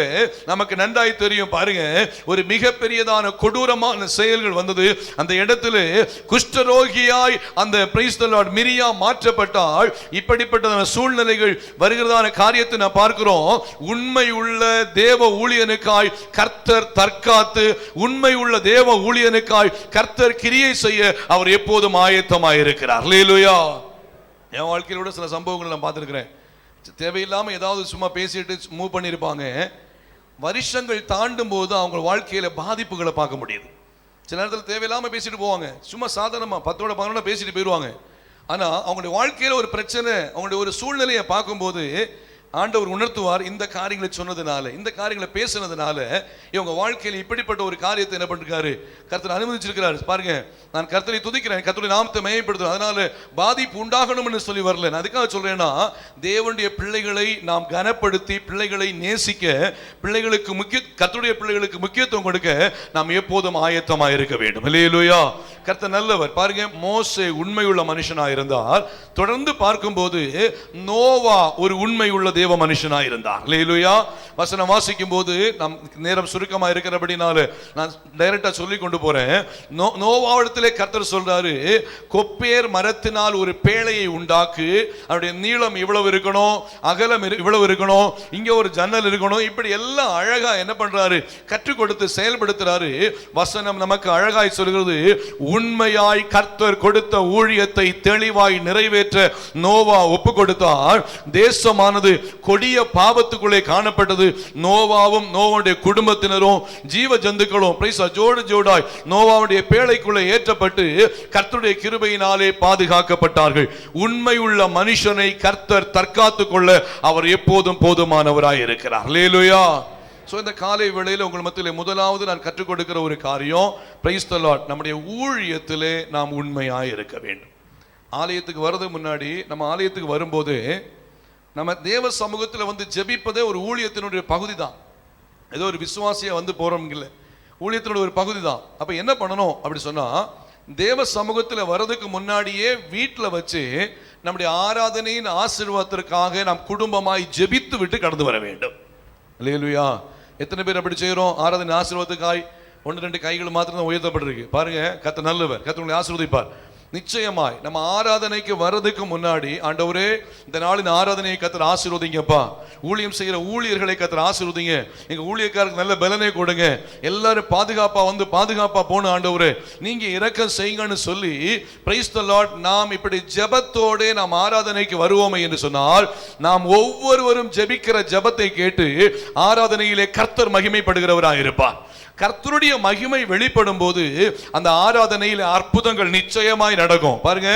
S2: நமக்கு நன்றாய் தெரியும். பாருங்க, ஒரு மிகப்பெரியதான கொடூரமான செயல்கள் வந்தது. அந்த இடத்துல குஷ்டரோகியாய் அந்த பிரைஸ் தி லார்ட் மிரியா மாற்றப்பட்டால் இப்படிப்பட்ட சூழ்நிலைகள் வருகிறதான காரியத்தை நான் பார்க்கிறோம். உண்மை உள்ள தேவ ஊழியனுக்காய் கர்த்தர் தற்காத்து, உண்மை உள்ள தேவ ஊழியனுக்காய் கர்த்தர் கிரியை செய்ய அவர் எப்போதும் ஆயத்தமாய் இருக்கிறார். அல்லேலூயா.
S1: என் வாழ்க்கையில கூட சில சம்பவங்கள் நான் பார்த்துருக்கிறேன். தேவையில்லாம ஏதாவது சும்மா பேசிட்டு மூவ் பண்ணியிருப்பாங்க. வருஷங்கள் தாண்டும் போது அவங்க வாழ்க்கையில பாதிப்புகளை பார்க்க முடியுது. சில நேரத்தில் தேவையில்லாம பேசிட்டு போவாங்க, சும்மா சாதாரணமா 10ஓட 11 பேசிட்டு போயிடுவாங்க. ஆனா அவங்களுடைய வாழ்க்கையில ஒரு பிரச்சனை, அவங்களுடைய ஒரு சூழ்நிலையை பார்க்கும்போது ஆண்டவர் உணர்த்துவார், இந்த காரியங்களை சொன்னதுனால, இந்த காரியங்களை பேசுனதுனால இவங்க வாழ்க்கையில் இப்படிப்பட்ட ஒரு காரியத்தை என்ன பண்ணிருக்காரு, கர்த்தர் அனுமதிச்சிருக்கிறார். பாருங்க, நான் கர்த்தரை துதிக்கிறேன், கர்த்தருடைய நாமத்தை மகிமைப்படுத்துறேன், அதனால பாதிப்பு உண்டாகணும்னு சொல்லி வரல. நான் அதுக்காக சொல்றேன்னா, தேவனுடைய பிள்ளைகளை நாம் கனப்படுத்தி பிள்ளைகளை நேசிக்க, பிள்ளைகளுக்கு கர்த்தருடைய பிள்ளைகளுக்கு முக்கியத்துவம் கொடுக்க நாம் எப்போதும் ஆயத்தமா இருக்க வேண்டும். அல்லேலூயா. கர்த்தர் நல்லவர். பாருங்க, மோசே உண்மையுள்ள மனுஷனா இருந்தார். தொடர்ந்து பார்க்கும்போது நோவா ஒரு உண்மையுள்ள தேவ மனுஷனா இருந்தார். அல்லேலூயா. வசனம் வாசிக்கும் போது நம் நேரம் சுருக்கமா இருக்கிறபடினால நான் டைரக்டா சொல்லி கொண்டு போறேன். நோவாவிடத்திலே கர்த்தர் சொல்றாரு, கொப்பேர் மரத்தினால் ஒரு பேழையை உண்டாக்கு, அவருடைய நீளம் இவ்வளவு இருக்கணும், அகலம் இவ்வளவு இருக்கணும், இங்க ஒரு ஜன்னல் இருக்கணும், இப்படி எல்லாம் அழகா என்ன பண்றாரு, கற்றுக் கொடுத்து செயல்படுத்துறாரு. வசனம் நமக்கு அழகாய் சொல்கிறது, உண்மையாய் கர்த்தர் கொடுத்த ஊழியத்தை தெளிவாய் நிறைவேற்ற நோவா ஒப்பு கொடுத்தார். தேசமானது கொடிய பாவத்துக்குள்ளே காணப்பட்டது. நோவாவும் நோவாவுடைய குடும்பத்தினரும் ஜீவ ஜந்துக்களும் ஜோடு ஜோடாய் நோவாவுடைய பேழைக்குள்ளே ஏற்றப்பட்டு கர்த்தருடைய கிருபையினாலே பாதுகாக்கப்பட்டார்கள். உண்மையுள்ள மனுஷனை கர்த்தர் தற்காத்துக் கொள்ள அவர் எப்போதும் போதுமானவராய் இருக்கிறார். அல்லேலூயா. இந்த காலை வேளையில் உங்கள் மத்தியிலே முதலாவது நான் கற்றுக் கொடுக்கிற ஒரு காரியம், பிரைஸ் தி லார்ட், நம்முடைய ஊழியத்திலே நாம் உண்மையாய் இருக்க வேண்டும். ஆலயத்துக்கு வர்றதுக்கு முன்னாடி, நம்ம ஆலயத்துக்கு வரும்போது நம்ம தேவ சமூகத்தில் வந்து ஜெபிப்பதே ஒரு ஊழியத்தினுடைய பகுதி தான். ஏதோ ஒரு விசுவாசியா வந்து போறோம் இல்லை, ஊழியத்தினுடைய ஒரு பகுதி தான். அப்ப என்ன பண்ணணும் அப்படி சொன்னா, தேவ சமூகத்தில் வர்றதுக்கு முன்னாடியே வீட்டில் வச்சு நம்முடைய ஆராதனையின் ஆசீர்வாதத்திற்காக நாம் குடும்பமாய் ஜெபித்து விட்டு கடந்து வர வேண்டும். அல்லேலூயா. எத்தனை பேர் அப்படி செய்யறோம்? ஆராதனை ஆசீர்வாதத்துக்காய் 1-2 கைகள் மாத்திரம் தான் உயர்த்தப்பட்டிருக்கு. பாருங்க, கர்த்தர் நல்லவர், கர்த்தர் உங்களை ஆசீர்வதிப்பார். நிச்சயமாய் நம்ம ஆராதனைக்கு வர்றதுக்கு முன்னாடி, ஆண்டவரே இந்த நாளின் ஆராதனையை கர்த்தர் ஆசீர்வதிங்கப்பா, ஊழியம் செய்கிற ஊழியர்களை கர்த்தர் ஆசீர்வதிங்க, எங்க ஊழியக்காரருக்கு நல்ல பலனை கொடுங்க, எல்லாரும் பாதுகாப்பா வந்து பாதுகாப்பா போன ஆண்டவரே நீங்க இரக்கம் செய்யுங்கன்னு சொல்லி, பிரைஸ் தி லார்ட், நாம் இப்படி ஜெபத்தோடு நாம் ஆராதனைக்கு வருவோமே என்று சொன்னால், நாம் ஒவ்வொருவரும் ஜெபிக்கிற ஜெபத்தை கேட்டு ஆராதனையிலே கர்த்தர் மகிமைப்படுகிறவராக இருப்பார். கர்த்தருடைய மகிமை வெளிப்படும் போது அந்த ஆராதனையில் அற்புதங்கள் நிச்சயமாய் நடக்கும். பாருங்க,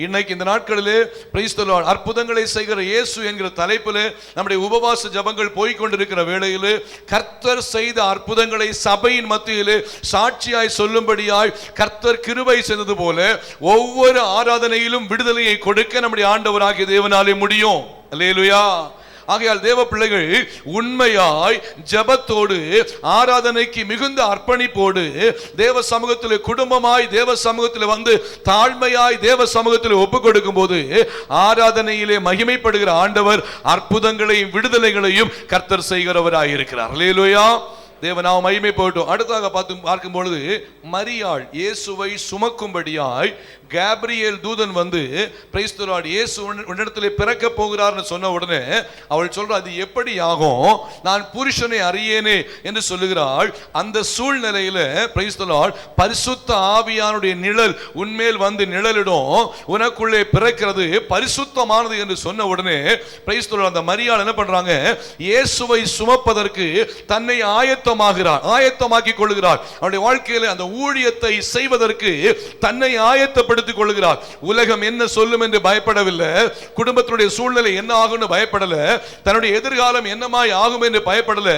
S1: இன்னைக்கு இந்த நாட்களிலே பிரைஸ் தி லார்ட், அற்புதங்களை செய்கிற இயேசு என்கிற தலைப்பில் நம்முடைய உபவாச ஜெபங்கள் போய்கொண்டிருக்கிற வேளையில் கர்த்தர் செய்த அற்புதங்களை சபையின் மத்தியிலே சாட்சியாய் சொல்லும்படியாய் கர்த்தர் கிருபை செய்தது போல ஒவ்வொரு ஆராதனையிலும் விடுதலையை கொடுக்க நம்முடைய ஆண்டவராகிய தேவனாலே முடியும். அல்லேலூயா. ஆகையால் தேவ பிள்ளைகள் உண்மையாய் ஜெபத்தோடு ஆராதனைக்கு மிகுந்த அர்ப்பணிப்போடு தேவ சமூகத்தில் குடும்பமாய் தேவ சமூகத்தில் வந்து தாழ்மையாய் தேவ சமூகத்தில் ஒப்பு கொடுக்கும் போது ஆராதனையிலே மகிமைப்படுகிற ஆண்டவர் அற்புதங்களையும் விடுதலைகளையும் கர்த்தர் செய்கிறவராய் இருக்கிறார். அல்லேலூயா. தேவனாம் மகிமை போகட்டும். அடுத்தாக பார்க்கும் பொழுது, மரியாள் இயேசுவை சுமக்கும்படியாய் கேப்ரியேல் தூதன் வந்து, பிரைஸ் தி லார்ட், இயேசு உன்னிடத்திலே பிறக்க போகிறார்னு சொன்ன உடனே அவள் சொல்றா, அது எப்படி ஆகும், நான் புருஷனை அறியேனே என்று சொல்லுகிறாள். அந்த சூழ்நிலையில பிரைஸ் தி லார்ட், பரிசுத்த ஆவியானுடைய நிழல் உன்மேல் வந்து நிழலிடும், உனக்குள்ளே பிறக்கிறது பரிசுத்தமானது என்று சொன்ன உடனே பிரைஸ் தி லார்ட், அந்த மரியாள் என்ன பண்றாங்க, இயேசுவை சுமப்பதற்கு தன்னை ஆயத்தமாக்கி கொள்கிறார். அவருடைய வாழ்க்கையில அந்த ஊழியத்தை செய்வதற்கு தன்னை ஆயத்தப்படுத்திக் கொள்கிறார். உலகம் என்ன சொல்லும் என்று பயப்படவில்லை, குடும்பத்தினுடைய சூழ்நிலை என்ன ஆகும் பயப்படல, தன்னுடைய எதிர்காலம் என்னமாய் ஆகும் என்று பயப்படல.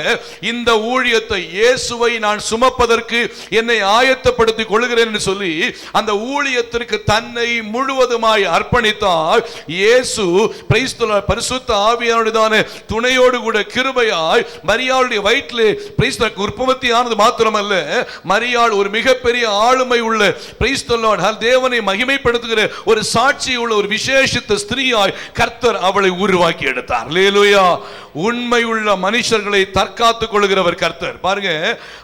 S1: இந்த ஊழியத்தை, இயேசுவை நான் சுமப்பதற்கு என்னை ஆயத்தப்படுத்திக் கொள்கிறேன் என்று சொல்லி அந்த ஊழியத்திற்கு தன்னை முழுவதுமாய் அர்ப்பணித்தார். இயேசு பிரைஸ் தி லார்ட், பரிசுத்த ஆவியானவருடைய துணையோடு கூட கிருபையாய் மரியாளுடைய வயிற்றிலே உற்பத்தி ஆனது மாத்திரமல்ல, மரியாள் ஒரு மிகப்பெரிய ஆளுமை உள்ள பிரைஸ் தி லார்ட், தேவனை மகிமைப்படுத்துகிற ஒரு சாட்சி உள்ள ஒரு விசேஷித்த ஸ்திரீயாய் கர்த்தர் அவளை உருவாக்கி எடுத்தார். அல்லேலூயா. உண்மையுள்ள மனுஷர்களை தற்காத்துக் கொள்கிறவர் கர்த்தர். பாருங்க,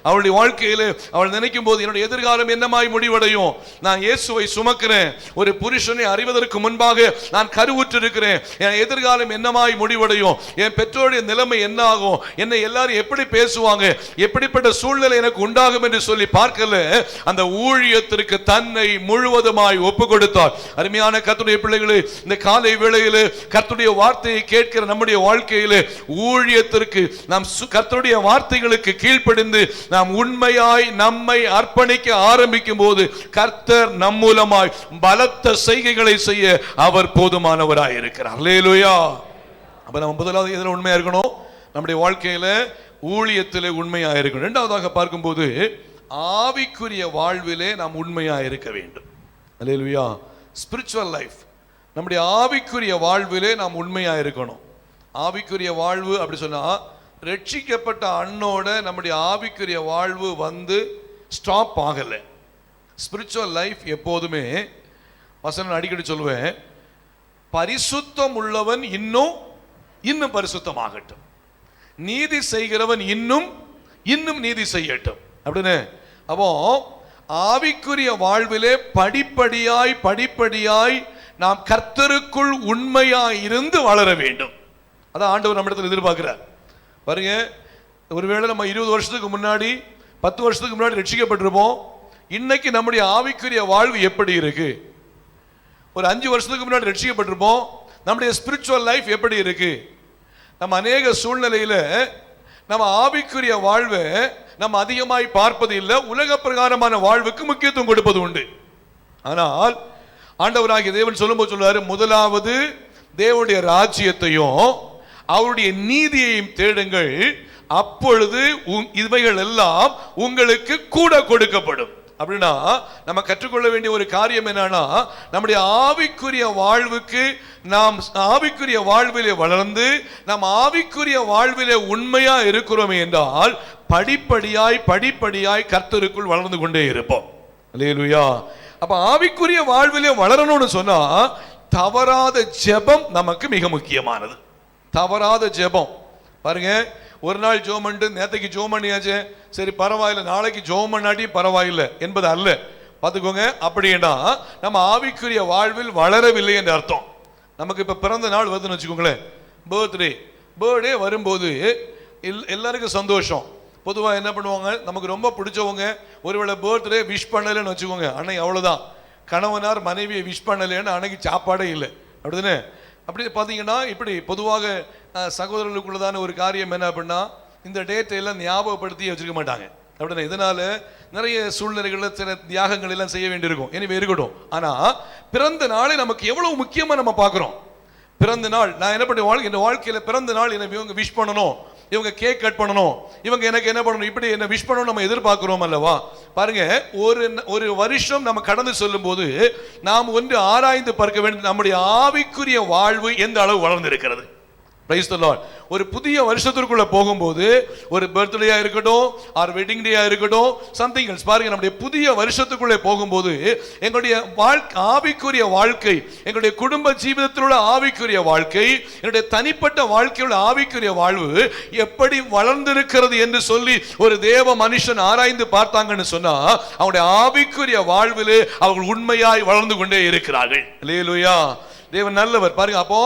S1: அவளுடைய வாழ்க்கையில அவள் நினைக்கும் போது, என்னுடைய எதிர்காலம் என்னமாய் முடிவடையும், நான் இயேசுவை சுமக்கிறேன், ஒரு புருஷனை அறிவதற்கு முன்பாக நான் கருவுற்று இருக்கிறேன், என் எதிர்காலம் என்னமாய் முடிவடையும், என் பெற்றோருடைய நிலைமை என்ன ஆகும், என்னை எல்லாரும் எப்படி பேசுவாங்க, எப்படிப்பட்ட சூழ்நிலை எனக்கு உண்டாகும் என்று சொல்லி பார்க்கல, அந்த ஊழியத்திற்கு தன்னை முழுவதுமாய்
S2: முழுவதுமாய் ஒப்பு கொடுத்தார். அருமையான கர்த்தருடைய பிள்ளைகளே, இந்த காலை வேளையிலே கர்த்தருடைய வார்த்தையை கேட்கிற நம்முடைய வாழ்க்கையிலே ஊழியத்திற்கு நாம் கர்த்தருடைய வார்த்தைகளுக்கு கீழ்ப்படிந்து நாம் உண்மையாய் நம்மை அர்ப்பணிக்க ஆரம்பிக்கும் போது கர்த்தர் நம் மூலமாய் பலத்த செய்கைகளை செய்ய அவர் போதுமானவராய் இருக்கிறார். அல்லேலூயா. அப்ப நம்ம முதலாவது எதில் உண்மையா இருக்கணும்? நம்முடைய வாழ்க்கையில ஊழியத்திலே உண்மையா இருக்கணும். இரண்டாவதாக பார்க்கும்போது ஆவிக்குரிய வாழ்விலே நாம் உண்மையா இருக்க வேண்டும். அல்லேலூயா. ஸ்பிரிச்சுவல் லைஃப், நம்முடைய ஆவிக்குரிய வாழ்விலே நாம் உண்மையா இருக்கணும். ஆவிக்குரிய வாழ்வு அப்படி சொன்னா, ரட்சிக்கப்பட்ட அண்ணோட நம்முடைய ஆவிக்குரிய வாழ்வு வந்து ஸ்டாப் ஆகல. ஸ்பிரிச்சுவல் லைஃப் எப்போதுமே, வசனம் அடிக்கடி சொல்லுவேன், பரிசுத்தம் உள்ளவன் இன்னும் பரிசுத்தமாகட்டும், நீதி செய்கிறவன் இன்னும் நீதி செய்யட்டும் அப்படின்னு. அப்போ ஆவிக்குரிய வாழ்விலே படிப்படியாய் நாம் கர்த்தருக்குள் உண்மையாய் இருந்து வளர வேண்டும். அதான் ஆண்டவர் நம்மிடத்தில் எதிர்பார்க்கிறார். பாருங்க, ஒருவேளை நம்ம 20 வருஷத்துக்கு முன்னாடி 10 வருஷத்துக்கு முன்னாடி ரட்சிக்கப்பட்டிருப்போம். இன்னைக்கு நம்முடைய ஆவிக்குரிய வாழ்வு எப்படி இருக்கு? ஒரு 5 வருஷத்துக்கு முன்னாடி ரட்சிக்கப்பட்டிருப்போம். நம்முடைய ஸ்பிரிச்சுவல் லைஃப் எப்படி இருக்கு? நம்ம அநேக சூழ்நிலையில நம்ம ஆவிக்குரிய வாழ்வை நம்ம அதிகமாய் பார்ப்பது இல்லை, உலக பிரகாரமான வாழ்வுக்கு முக்கியத்துவம் கொடுப்பது உண்டு. ஆனால் ஆண்டவராகிய தேவன் சொல்லும்போது சொல்றாரு, முதலாவது தேவனுடைய ராஜ்யத்தையும் அவருடைய நீதியையும் தேடுங்கள், அப்பொழுது இவைகள் எல்லாம் உங்களுக்கு கூட கொடுக்கப்படும். அப்படின்னா நம்ம கற்றுக்கொள்ள வேண்டிய ஒரு காரியம் என்னன்னா, நம்முடைய ஆவிக்குரிய வாழ்வுக்கு நாம் ஆவிக்குரிய வாழ்விலே வளர்ந்து நாம் ஆவிக்குரிய வாழ்விலே உண்மையா இருக்கிறோம் என்றால் படிப்படியாய் கர்த்தருக்குள் வளர்ந்து கொண்டே இருப்போம். அல்லேலூயா. அப்ப ஆவிக்குரிய வாழ்விலே வளரணும்னு சொன்னா தவறாத ஜெபம் நமக்கு மிக முக்கியமானது. தவறாத ஜெபம். பாருங்க, ஒரு நாள் ஜோம் பண்ணிட்டு நேத்தைக்கு ஜோம் பண்ணியாச்சு, சரி பரவாயில்ல, நாளைக்கு ஜோம் பண்ணாட்டி பரவாயில்லை என்பது அல்ல. பார்த்துக்கோங்க, அப்படின்னா நம்ம ஆவிக்குரிய வாழ்வில் வளரவில்லை என்று அர்த்தம். நமக்கு இப்போ பிறந்த நாள் வருதுன்னு வச்சுக்கோங்களேன், பர்த்டே வரும்போது எல்லாருக்கும் சந்தோஷம். பொதுவாக என்ன பண்ணுவாங்க, நமக்கு ரொம்ப பிடிச்சவங்க ஒருவேளை பர்த்டே விஷ் பண்ணலைன்னு வச்சுக்கோங்க, அன்னைக்கு அவ்வளோதான். கணவனார் மனைவியை விஷ் பண்ணலைன்னு அன்னைக்கு சாப்பாடே இல்லை, அப்படிதானே? அப்படி பார்த்தீங்கன்னா இப்படி பொதுவாக சகோதரர்களுக்குள்ளதான ஒரு காரியம் என்ன அப்படின்னா, இந்த டேட்டை எல்லாம் ஞாபகப்படுத்தி வச்சிருக்க மாட்டாங்க, அப்படின்னா. இதனால நிறைய சூழ்நிலைகளில் சில தியாகங்கள் எல்லாம் செய்ய வேண்டியிருக்கும். எனவே இருக்கட்டும். ஆனால் பிறந்த நாளை நமக்கு எவ்வளவு முக்கியமாக நம்ம பார்க்குறோம். பிறந்த நாள் நான் என்ன பண்ணுவேன், என் வாழ்க்கையில் பிறந்த நாள் என்னை இவங்க விஷ் பண்ணணும், இவங்க கேக் கட் பண்ணணும், இவங்க எனக்கு என்ன பண்ணணும், இப்படி என்ன விஷ் பண்ணணும் நம்ம எதிர்பார்க்கிறோம் அல்லவா? பாருங்க, ஒரு வருஷம் நம்ம கடந்து சொல்லும் போது நாம் ஒன்று ஆராய்ந்து பார்க்க வேண்டும், நம்முடைய ஆவிக்குரிய வாழ்வு எந்த அளவு வளர்ந்து இருக்கிறது. Price the Lord. ஒரு புதிய வருஷத்திற்குள்ள போகும்போது, ஒரு பர்த்டேயா இருக்கட்டும், ஆர் வெட்டிங் டேயா இருக்கட்டும், சம்திங் எல்ஸ், பாருங்க, நம்முடைய புதிய வருஷத்துக்குள்ளே போகும்போது எங்களுடைய ஆவிக்குரிய வாழ்க்கை, எங்களுடைய குடும்ப ஜீவிதத்தில் உள்ள ஆவிக்குரிய வாழ்க்கை, என்னுடைய தனிப்பட்ட வாழ்க்கையில் உள்ள ஆவிக்குரிய வாழ்வு எப்படி வளர்ந்திருக்கிறது என்று சொல்லி ஒரு தேவ மனுஷன் ஆராய்ந்து பார்த்தாங்கன்னு சொன்னா, அவங்களுடைய ஆவிக்குரிய வாழ்விலே அவர்கள் உண்மையாய் வளர்ந்து கொண்டே இருக்கிறார்கள். அல்லேலூயா. தேவன் நல்லவர். பாருங்க, அப்போ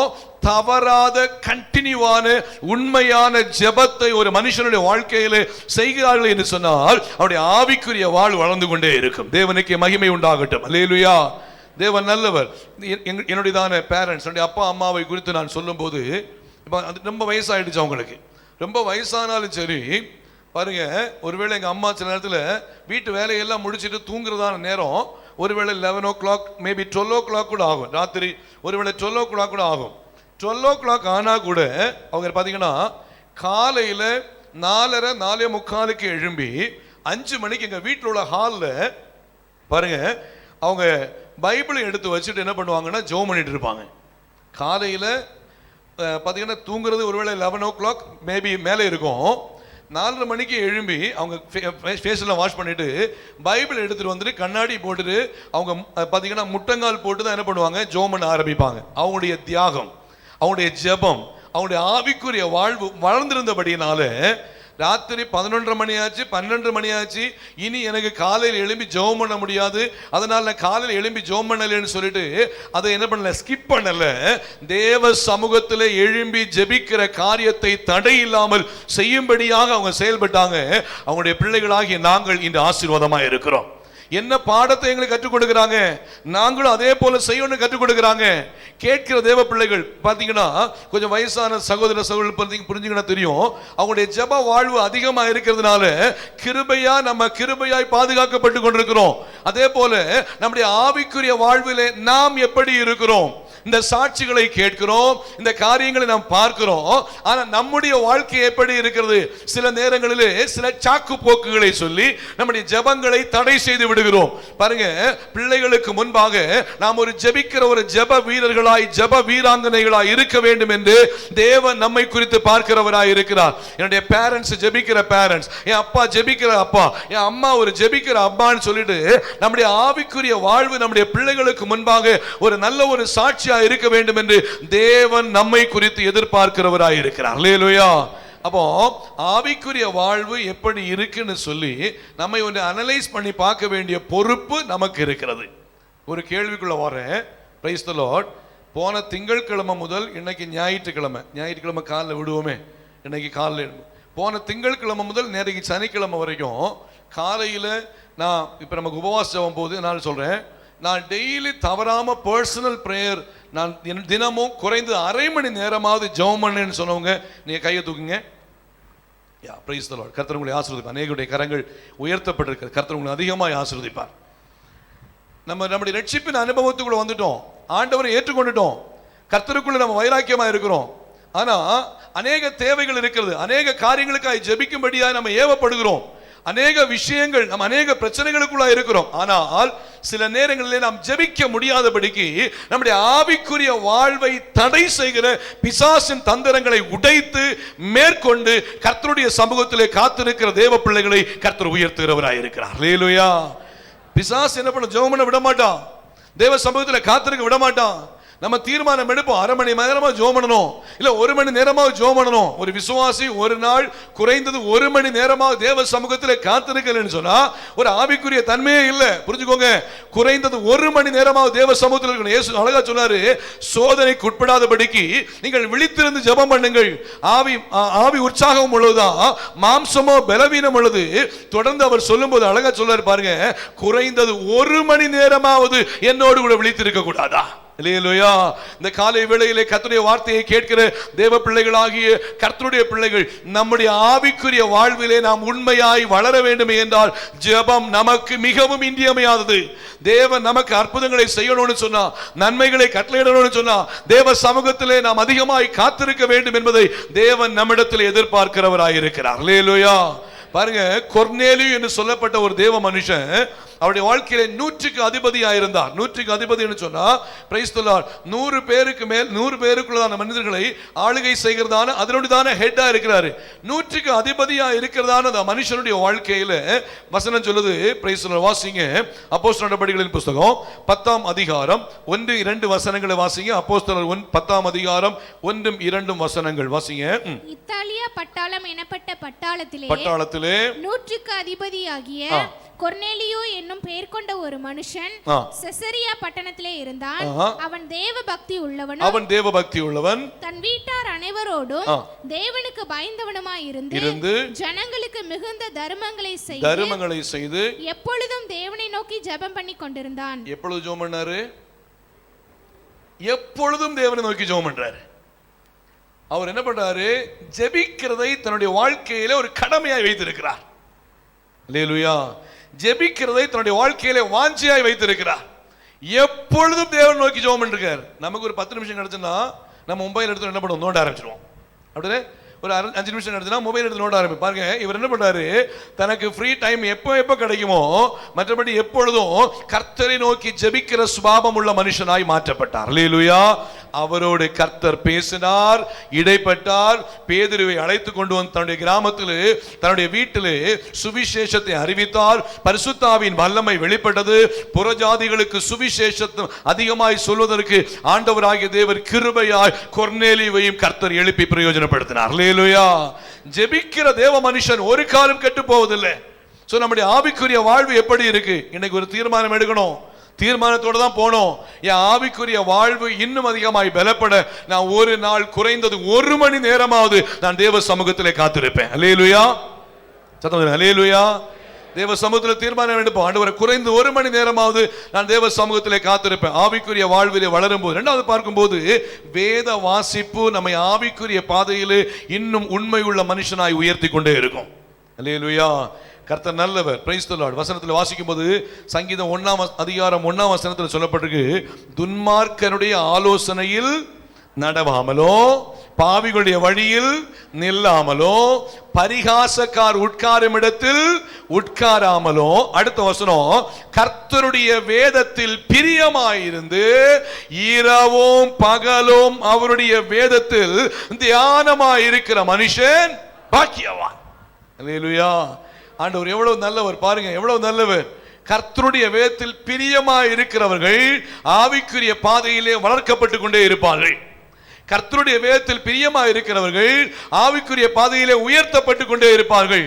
S2: தவறாத கண்டினியூவான உண்மையான ஜெபத்தை ஒரு மனுஷனுடைய வாழ்க்கையிலே செய்கிறார்கள் என்று சொன்னால் அவருடைய ஆவிக்குரிய வாழ்வு வளர்ந்து கொண்டே இருக்கும். தேவனுக்கு மகிமை உண்டாகட்டும். அல்லேலூயா. தேவன் நல்லவர். என்னுடையதான பேரண்ட்ஸ், என்னுடைய அப்பா அம்மாவை குறித்து நான் சொல்லும்போது, இப்போ ரொம்ப வயசாயிடுச்சு அவங்களுக்கு. ரொம்ப வயசானாலும் சரி, பாருங்க, ஒருவேளை எங்கள் அம்மா சில நேரத்தில் வீட்டு வேலையெல்லாம் முடிச்சுட்டு தூங்குறதான நேரம் ஒருவேளை 11 o'clock, மேபி 12 o'clock கூட ஆகும். ராத்திரி ஒருவேளை 12 o'clock கூட ஆகும். 12 o'clock ஆனால் கூட அவங்க பார்த்தீங்கன்னா காலையில் 4:30 4:45 எழும்பி 5 மணிக்கு எங்கள் வீட்டில் உள்ள ஹாலில் பாருங்க, அவங்க பைபிளை எடுத்து வச்சுட்டு என்ன பண்ணுவாங்கன்னா ஜெபம் பண்ணிட்டு இருப்பாங்க. காலையில் பார்த்தீங்கன்னா தூங்குறது ஒருவேளை 11 o'clock மேபி மேலே இருக்கும். 4:30 மணிக்கு எழும்பி அவங்க ஃபேஸெல்லாம் வாஷ் பண்ணிட்டு பைபிள் எடுத்துட்டு வந்துட்டு கண்ணாடி போட்டுட்டு அவங்க பார்த்தீங்கன்னா முட்டங்கால் போட்டு தான் என்ன பண்ணுவாங்க, ஜெபம் பண்ண ஆரம்பிப்பாங்க. அவங்களுடைய தியாகம், அவங்களுடைய ஜெபம், அவங்களுடைய ஆவிக்குரிய வாழ்வு வளர்ந்திருந்தபடினால ராத்திரி 11:30 மணி ஆச்சு, 12 மணி ஆச்சு, இனி எனக்கு காலையில் எழும்பி ஜெபம் பண்ண முடியாது, அதனால நான் காலையில் எழும்பி ஜெபம் பண்ணலன்னு சொல்லிட்டு அதை என்ன பண்ணல, ஸ்கிப் பண்ணல. தேவ சமூகத்தில் எழும்பி ஜெபிக்கிற காரியத்தை தடை இல்லாமல் செய்யும்படியாக அவங்க செயல்பட்டாங்க. அவங்களுடைய பிள்ளைகளாகிய நாங்கள் இந்த ஆசீர்வாதமாக இருக்கிறோம். என்ன பாடத்தை எங்களுக்கு கற்றுக் கொடுக்கிறாங்க, நாங்களும் அதே போல செய்யணும்னு கற்றுக் கொடுக்கிறாங்க. கேட்கிற தேவ பிள்ளைகள் பாத்தீங்கன்னா கொஞ்சம் வயசான சகோதர சகோதரர்கள் புரிஞ்சுங்கன்னா தெரியும், அவங்களுடைய ஜெப வாழ்வு அதிகமா இருக்கிறதுனால நம்ம கிருபையாய் பாதுகாக்கப்பட்டு கொண்டிருக்கிறோம். அதே போல நம்முடைய ஆவிக்குரிய வாழ்விலே நாம் எப்படி இருக்கிறோம், இந்த சாட்சிகளை கேட்கிறோம், இந்த காரியங்களை நாம் பார்க்கிறோம். ஆனா நம்முடைய வாழ்க்கை எப்படி இருக்கிறது? சில நேரங்களிலே சில சாக்கு போக்குகளை சொல்லி நம்முடைய ஜெபங்களை தடை செய்து விடுகிறோம். பாருங்க, பிள்ளைகளுக்கு முன்பாக நாம் ஒரு ஜெபிக்கிற ஒரு ஜெப வீரர்களாய் ஜெப வீராங்கனைகளாய் இருக்க வேண்டும் என்று தேவன் நம்மை குறித்து பார்க்கிறவராய் இருக்கிறார். என்னுடைய பேரண்ட்ஸ் ஜெபிக்கிற பேரண்ட்ஸ், என் அப்பா ஜெபிக்கிற அப்பா, என் அம்மா ஒரு ஜெபிக்கிற அம்மான்னு சொல்லிட்டு நம்முடைய ஆவிக்குரிய வாழ்வு நம்முடைய பிள்ளைகளுக்கு முன்பாக ஒரு நல்ல ஒரு சாட்சி இருக்க வேண்டும் என்று தேவன் நம்மை குறித்து எதிர்பார்க்கிறவராய் இருக்கிறார். அல்லேலூயா. அப்போ ஆவிக்குரிய வாழ்வு எப்படி இருக்குன்னு சொல்லி நம்மை ஒன்று அனலைஸ் பண்ணி பார்க்க வேண்டிய பொறுப்பு நமக்கு இருக்கிறது. ஒரு கேள்விக்குள்ள வரேன். Price the Lord. போன திங்கட்கிழமை முதல் இன்னைக்கு ஞாயிற்றுக்கிழமை காலைல விடுவோமே, இன்னைக்கு காலைல போன திங்கட்கிழமை முதல் நேற்றைக்கு சனிக்கிழமை வரைக்கும் காலையில நான் இப்ப நமக்கு உபவாச ஜெபம் போது நான் சொல்றேன், நான் டெய்லி தவறாம பர்சனல் பிரேயர் நான் தினமும் குறைந்து அரை மணி நேரமாவது ஜெபம் பண்ணேன்னு சொன்னவங்க நீங்க கையை தூக்குங்க. Price the Lord. கர்த்தர் உங்களை ஆசீர்வதிப்பார். அநேகருடைய கரங்கள் உயர்த்தப்பட்டிருக்கிறது. கர்த்தர் உங்களை அதிகமாக ஆசீர்வதிப்பார். நம்முடைய ரட்சிப்பின் அனுபவத்துக்குள்ள வந்துட்டோம், ஆண்டவரை ஏற்றுக்கொண்டுட்டோம், கர்த்தருக்குள்ள நம்ம வைராக்கியமா இருக்கிறோம். ஆனா அநேக தேவைகள் இருக்கிறது, அநேக காரியங்களுக்காக ஜெபிக்கும்படியாக நம்ம ஏவப்படுகிறோம், அநேக விஷயங்கள் நம்ம அநேக பிரச்சனைகளுக்குள்ள இருக்கிறோம். ஆனால் சில நேரங்களில் நாம் ஜெபிக்க முடியாதபடிக்கு நம்முடைய ஆவிக்குரிய வாழ்வை தடை செய்கிற பிசாசின் தந்திரங்களை உடைத்து மேற்கொண்டு கர்த்தருடைய சமூகத்திலே காத்திருக்கிற தேவ பிள்ளைகளை கர்த்தர் உயர்த்துகிறவராய் இருக்கிறார். அல்லேலூயா. பிசாசு என்ன பண்ண, ஜெபம் பண்ண விட மாட்டான், தேவ சமூகத்தில் காத்திருக்க விட மாட்டான். நம்ம தீர்மானம் எடுப்போம், அரை மணி நேரமா ஜெபம் பண்ணணும், இல்ல ஒரு மணி நேரமா ஜெபம் பண்ணணும். ஒரு விசுவாசி ஒரு நாள் குறைந்தது ஒரு மணி நேரமா தேவ சமூகத்தில் காத்திருக்கலன்னு சொன்னா ஒரு ஆவிக்குரிய தன்மையே இல்லை. புரிஞ்சுக்கோங்க, குறைந்தது ஒரு மணி நேரமா தேவ சமூகத்தில் இருக்கணும். இயேசு அழகா சொன்னாரு, சோதனைக்கு உட்படாதபடிக்கு நீங்கள் விழித்திருந்து ஜெபம் பண்ணுங்கள். ஆவி உற்சாகம் உள்ளதுதான், மாம்சமோ பலவீனம் உள்ளது. தொடர்ந்து அவர் சொல்லும் போது அழகா சொல்றாரு பாருங்க, குறைந்தது ஒரு மணி நேரமாவது என்னோடு கூட விழித்திருக்க கூடாதா? அல்லேலூயா. இந்த காலை வேளையிலே கர்த்தருடைய வார்த்தையை கேட்கிற தேவ பிள்ளைகளாகிய கர்த்தருடைய பிள்ளைகள், நம்முடைய ஆவிக்குரிய வாழ்விலே நாம் உண்மையாய் வளர வேண்டும் என்றால் ஜெபம் நமக்கு மிகவும் இன்றியமையாதது. தேவன் நமக்கு அற்புதங்களை செய்யணும்னு சொன்னா, நன்மைகளை கட்டளையிடணும்னு சொன்னா, தேவ சமூகத்திலே நாம் அதிகமாய் காத்திருக்க வேண்டும் என்பதை தேவன் நம்மிடத்தில் எதிர்பார்க்கிறவராய் இருக்கிறார். அல்லேலூயா. பாருங்க, கொர்நேலியு என்று சொல்லப்பட்ட ஒரு தேவ மனுஷன் அவருடைய வாழ்க்கையில 100க்கு அதிபதியாக இருந்தார். 100க்கு அதிபதினு சொன்னா பிரைஸ் தி லார்ட், 100 பேருக்கு மேல் 100 பேருக்குள்ளதான மனிதர்களை ஆளுகை செய்கிறதான அதனுடையதான ஹெட்டா இருக்கிறாரு. 100க்கு அதிபதியா இருக்கிறதான அந்த மனுஷனுடைய வாழ்க்கையில வசனம் சொல்லுது, பிரைஸ் தி லார்ட். வாசிங்க அப்போஸ்தலர் நடபடிகளின் புத்தகம் 10ஆம் அதிகாரம் 1-2 வசனங்களை வாசிங்க. அப்போஸ்தலர் 10ஆம் அதிகாரம் 1-2 வசனங்கள் வாசிங்க.
S3: இத்தாலியா பட்டாளம் எனப்பட்ட பட்டாளத்திலே 100க்கு அதிபதியாகிய கொர்நேலியு என்னும் பெயர் கொண்ட ஒரு மனுஷன் செசரியா பட்டணத்திலே இருந்தான். அவன் தேவ பக்தி உள்ளவன், தன் வீட்டார் அனைவரோடும் தேவனுக்கு பயந்தவனுமாய் இருந்து ஜனங்களுக்கு மிகுந்த தர்மங்களை செய்து எப்பொழுதும் தேவனை நோக்கி ஜெபம் பண்ணி கொண்டிருந்தான்.
S2: எப்பொழுது ஜெபம் பண்ணாரு? எப்பொழுதும் தேவனை நோக்கி ஜெபம் பண்றாரு. அவர் என்ன பண்றாரு? ஜெபிக்கிறதை தன்னுடைய வாழ்க்கையில ஒரு கடமையாய் வைத்திருக்கிறார். அல்லேலூயா. ஜெபிக்கிறதை தன்னுடைய வாழ்க்கையில வாஞ்சியாய் வைத்திருக்கிறார். எப்பொழுதும் தேவனை நோக்கி ஜெபம் பண்ணிருக்கார். நமக்கு ஒரு 10 நிமிஷம் கிடைச்சுன்னா நம்ம மொபைல் எடுத்து என்ன பண்ணுவோம்? நோண்ட ஆரம்பிச்சிருவோம். அப்படியே ஒரு 5 நிமிஷம் எடுத்துனா மொபைல் எடுத்து நோண்ட ஆரம்பி. பாருங்க, இவர் என்ன பண்றாரு? தனக்கு ஃப்ரீ டைம் எப்போ கிடைக்குமோ மற்றபடி எப்பொழுதும் கர்த்தரை நோக்கி ஜெபிக்கிற சுபாவம் உள்ள மனுஷனாய் மாற்றப்பட்டார். அல்லேலூயா. அவரோடு கர்த்தர் பேசினார், இடைப்பட்டார். பேதுருவை அழைத்து கொண்டு வந்து தன்னுடைய கிராமத்தில் தன்னுடைய வீட்டிலே சுவிசேஷத்தை அறிவித்தார். பரிசுத்த ஆவியின் வல்லமை வெளிப்பட்டது. புறஜாதிகளுக்கு சுவிசேஷத்தை அதிகமாய் சொல்வதற்கு ஆண்டவராகிய தேவர் கிருபையாய் கொர்நேலியுவையும் கர்த்தர் எழுப்பி பிரயோஜனப்படுத்தினார். அல்லேலூயா. ஜெபிக்கிற தேவ மனுஷன் ஒரு காலம் கெட்டு போவதில்லை. சோ நம்முடைய ஆவிக்குரிய வாழ்வு எப்படி இருக்கு? இன்னைக்கு ஒரு தீர்மானம் எடுக்கணும். தீர்மானத்தோட தான் போனோம். என் ஆவிக்குரிய வாழ்வு இன்னும் அதிகமாய் பலப்பட நான் ஒரு நாள் குறைந்தது 1 மணி நேரமாவது நான் தேவ சமூகத்திலே காத்திருப்பேன். அல்லேலூயா. சத்தம் அல்லேலூயா. தேவ சமூகத்தில் தீர்மானம் எடுப்போம். ஆண்டவரே, குறைந்து 1 மணி நேரமாவது நான் தேவ சமூகத்திலே காத்திருப்பேன். ஆவிக்குரிய வாழ்விலே வளரும் போது. இரண்டாவது பார்க்கும்போது வேத வாசிப்பு நம்மை ஆவிக்குரிய பாதையிலே இன்னும் உண்மை உள்ள மனுஷனாய் உயர்த்தி கொண்டே இருக்கும். அல்லேலூயா. கர்த்தர் நல்லவர். Price the Lord. வசனத்தில் வாசிக்கும் போது சங்கீதம் 1ஆம் அதிகாரம் 1ஆம் வசனத்தில் சொல்லப்பட்டிருக்கு, துன்மார்க்கனுடைய ஆலோசனையில் நடவாமலோ, பாவிகளுடைய வழியில் நில்லாமலோ, பரிகாசக்கார் உட்காரும் இடத்தில் உட்காராமலோ. அடுத்த வசனம், கர்த்தருடைய வேதத்தில் பிரியமாயிருந்து இரவும் பகலும் அவருடைய வேதத்தில் தியானமாயிருக்கிற மனுஷன் பாக்கியவான். அல்லேலூயா. ஆண்டவர் எவ்வளவு நல்லவர் பாருங்க, எவ்வளவு நல்லவர். கர்த்தருடைய வேதத்தில் பிரியமாய் இருக்கிறவர்கள் ஆவிக்குரிய பாதையிலே வளர்க்கப்பட்டு கொண்டே இருப்பார்கள். கர்த்தருடைய வேதத்தில் பிரியமாய் இருக்கிறவர்கள் ஆவிக்குரிய பாதையிலே உயர்த்தப்பட்டு கொண்டே இருப்பார்கள்.